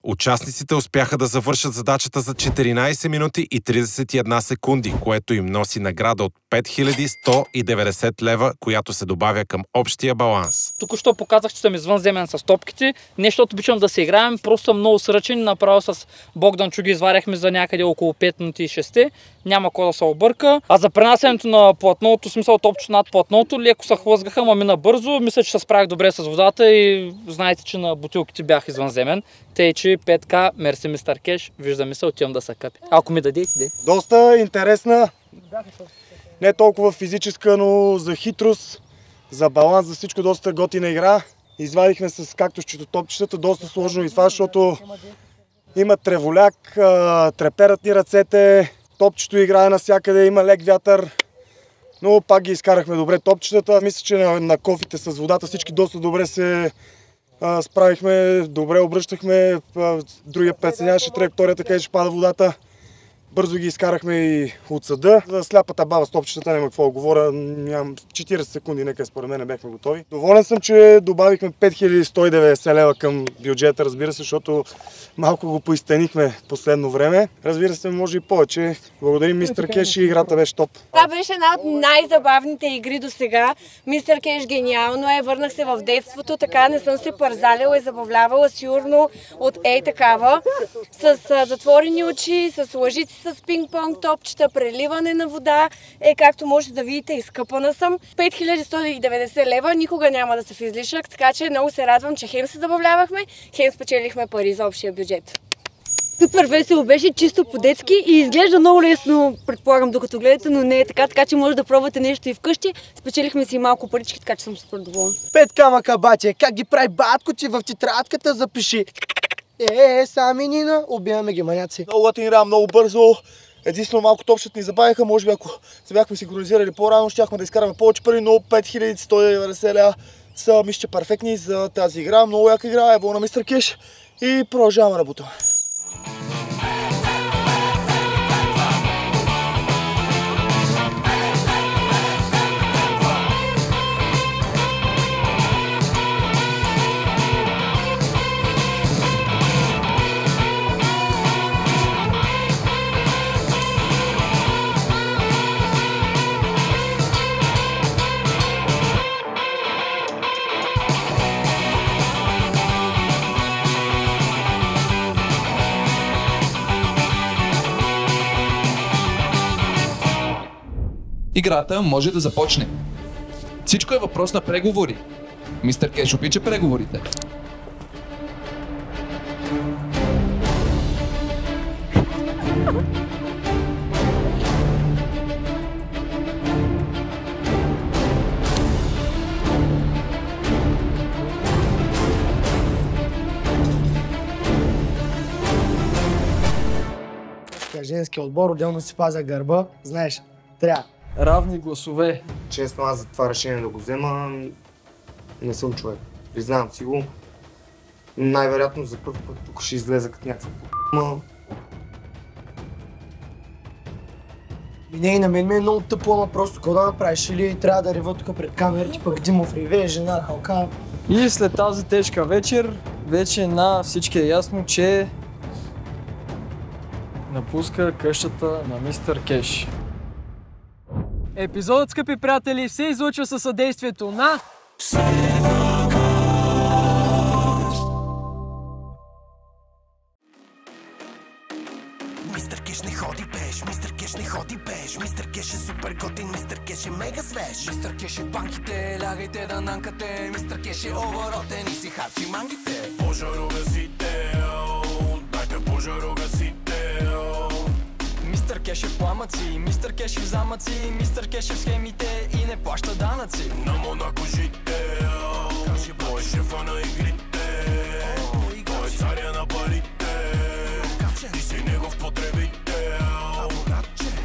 Speaker 5: Участниците успяха да завършат задачата за 14 минути и 31 секунди, което им носи награда от 5190 лева, която се добавя към общия баланс.
Speaker 9: Току-що показах, че съм извънземен с топките. Не защото обичам да се играем, просто съм много сръчен. Направо с Богдан Чуги изваряхме за някъде около 5 минути и 6. Няма кой да се обърка. А за пренасянето на платното, смисъл топчето над платното, леко се хлъзгаха, ма мина бързо. Мисля, че се справих добре с водата и знаете, че на бутилките бях извънземен. Тъй, че 5К, мерси мистер Кеш, виждаме се, отивам да се къпи. Ако ми дадете, де.
Speaker 2: Доста интересна, не толкова физическа, но за хитрост
Speaker 1: За баланс, за всичко доста готина игра. Извадихме с кактусчето топчетата, доста сложно и това, защото има треволяк, треперат ни ръцете, топчето играе навсякъде, има лек вятър. Но пак ги изкарахме добре топчетата. Мисля, че на кофите с водата всички доста добре се справихме, добре обръщахме. Другия път се нямаше траекторията, къде ще пада водата. Бързо ги изкарахме и от съда. За сляпата баба с топчетата няма какво да говоря. Нямам 40 секунди, нека според мен бяхме готови. Доволен съм, че добавихме 5190 лева към бюджета, разбира се, защото малко го поизтенихме последно време. Разбира се, може и повече. Благодарим Мистер Кеш и играта беше топ.
Speaker 11: Това беше една от най-забавните игри до сега. Мистер Кеш гениално е, върнах се в детството, така не съм се парзаляла и забавлявала сигурно от такава. С затворени очи, с лъжици с пинг-понг топчета, преливане на вода. Както можете да видите, изкъпана съм. 5190 лева, никога няма да са в излишък, така че много се радвам, че хем се забавлявахме, хем спечелихме пари за общия бюджет.
Speaker 8: Супер весело беше, чисто по-детски и изглежда много лесно, предполагам, докато гледате, но не е така че може да пробвате нещо и вкъщи. Спечелихме си малко парички, така че съм супер доволна.
Speaker 2: 5 камъка, баче, как ги прави батко ти в тетрадката, запиши. Сами Нина, убиваме ги маняци.
Speaker 4: Много готин игра, много бързо. Единствено малко топчета ни забавиха, може би ако се бяхме синхронизирали по-рано, щяхме да изкараме повече пари, но 5190 лева са, мисля, перфектни за тази игра. Много яка игра, ево на Мистер Кеш и продължаваме работа.
Speaker 12: Играта може да започне. Всичко е въпрос на преговори. Мистер Кеш обича преговорите.
Speaker 2: Женски отбор, отделно си пазя гърба, знаеш, трябва.
Speaker 3: Равни гласове.
Speaker 10: Честно, аз за това решение да го взема не съм човек. Признавам си го. Най-вероятно за първ път тук ще излеза като някаква п***ма.
Speaker 2: Не, и на мен ми е много тъпо, ама просто какво да направиш? Или трябва да рева тук пред камерите, пък Димов реве, жена, халка.
Speaker 3: И след тази тежка вечер, вече на всички е ясно, че напуска къщата на Мистер Кеш. Епизодът, скъпи приятели, се излъчва със съдействието на...
Speaker 13: Мистер Кеш не ходи пеш, Мистер Кеш не ходи пеш, Мистер Кеш е супер готин, Мистер Кеш е мега свеж. Мистер Кеш е в банките, лягайте да нанкате, Мистер Кеш е оборотен и си харчи мангите. Пожарогасите, дайте пожарогасите. Мистер Кеш е в пламъци, Мистер Кеш е в замъци, Мистер Кеш е в схемите и не плаща данъци. На Монако жите, той е шефа на игрите, той е царя на парите, ти си негов потребител.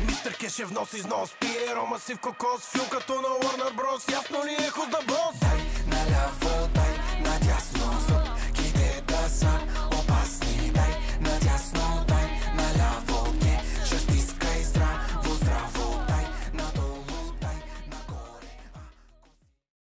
Speaker 13: Мистер Кеш е внос износ, пие рома си в кокос, фил като на Warner Bros. Ясно ли е хуз да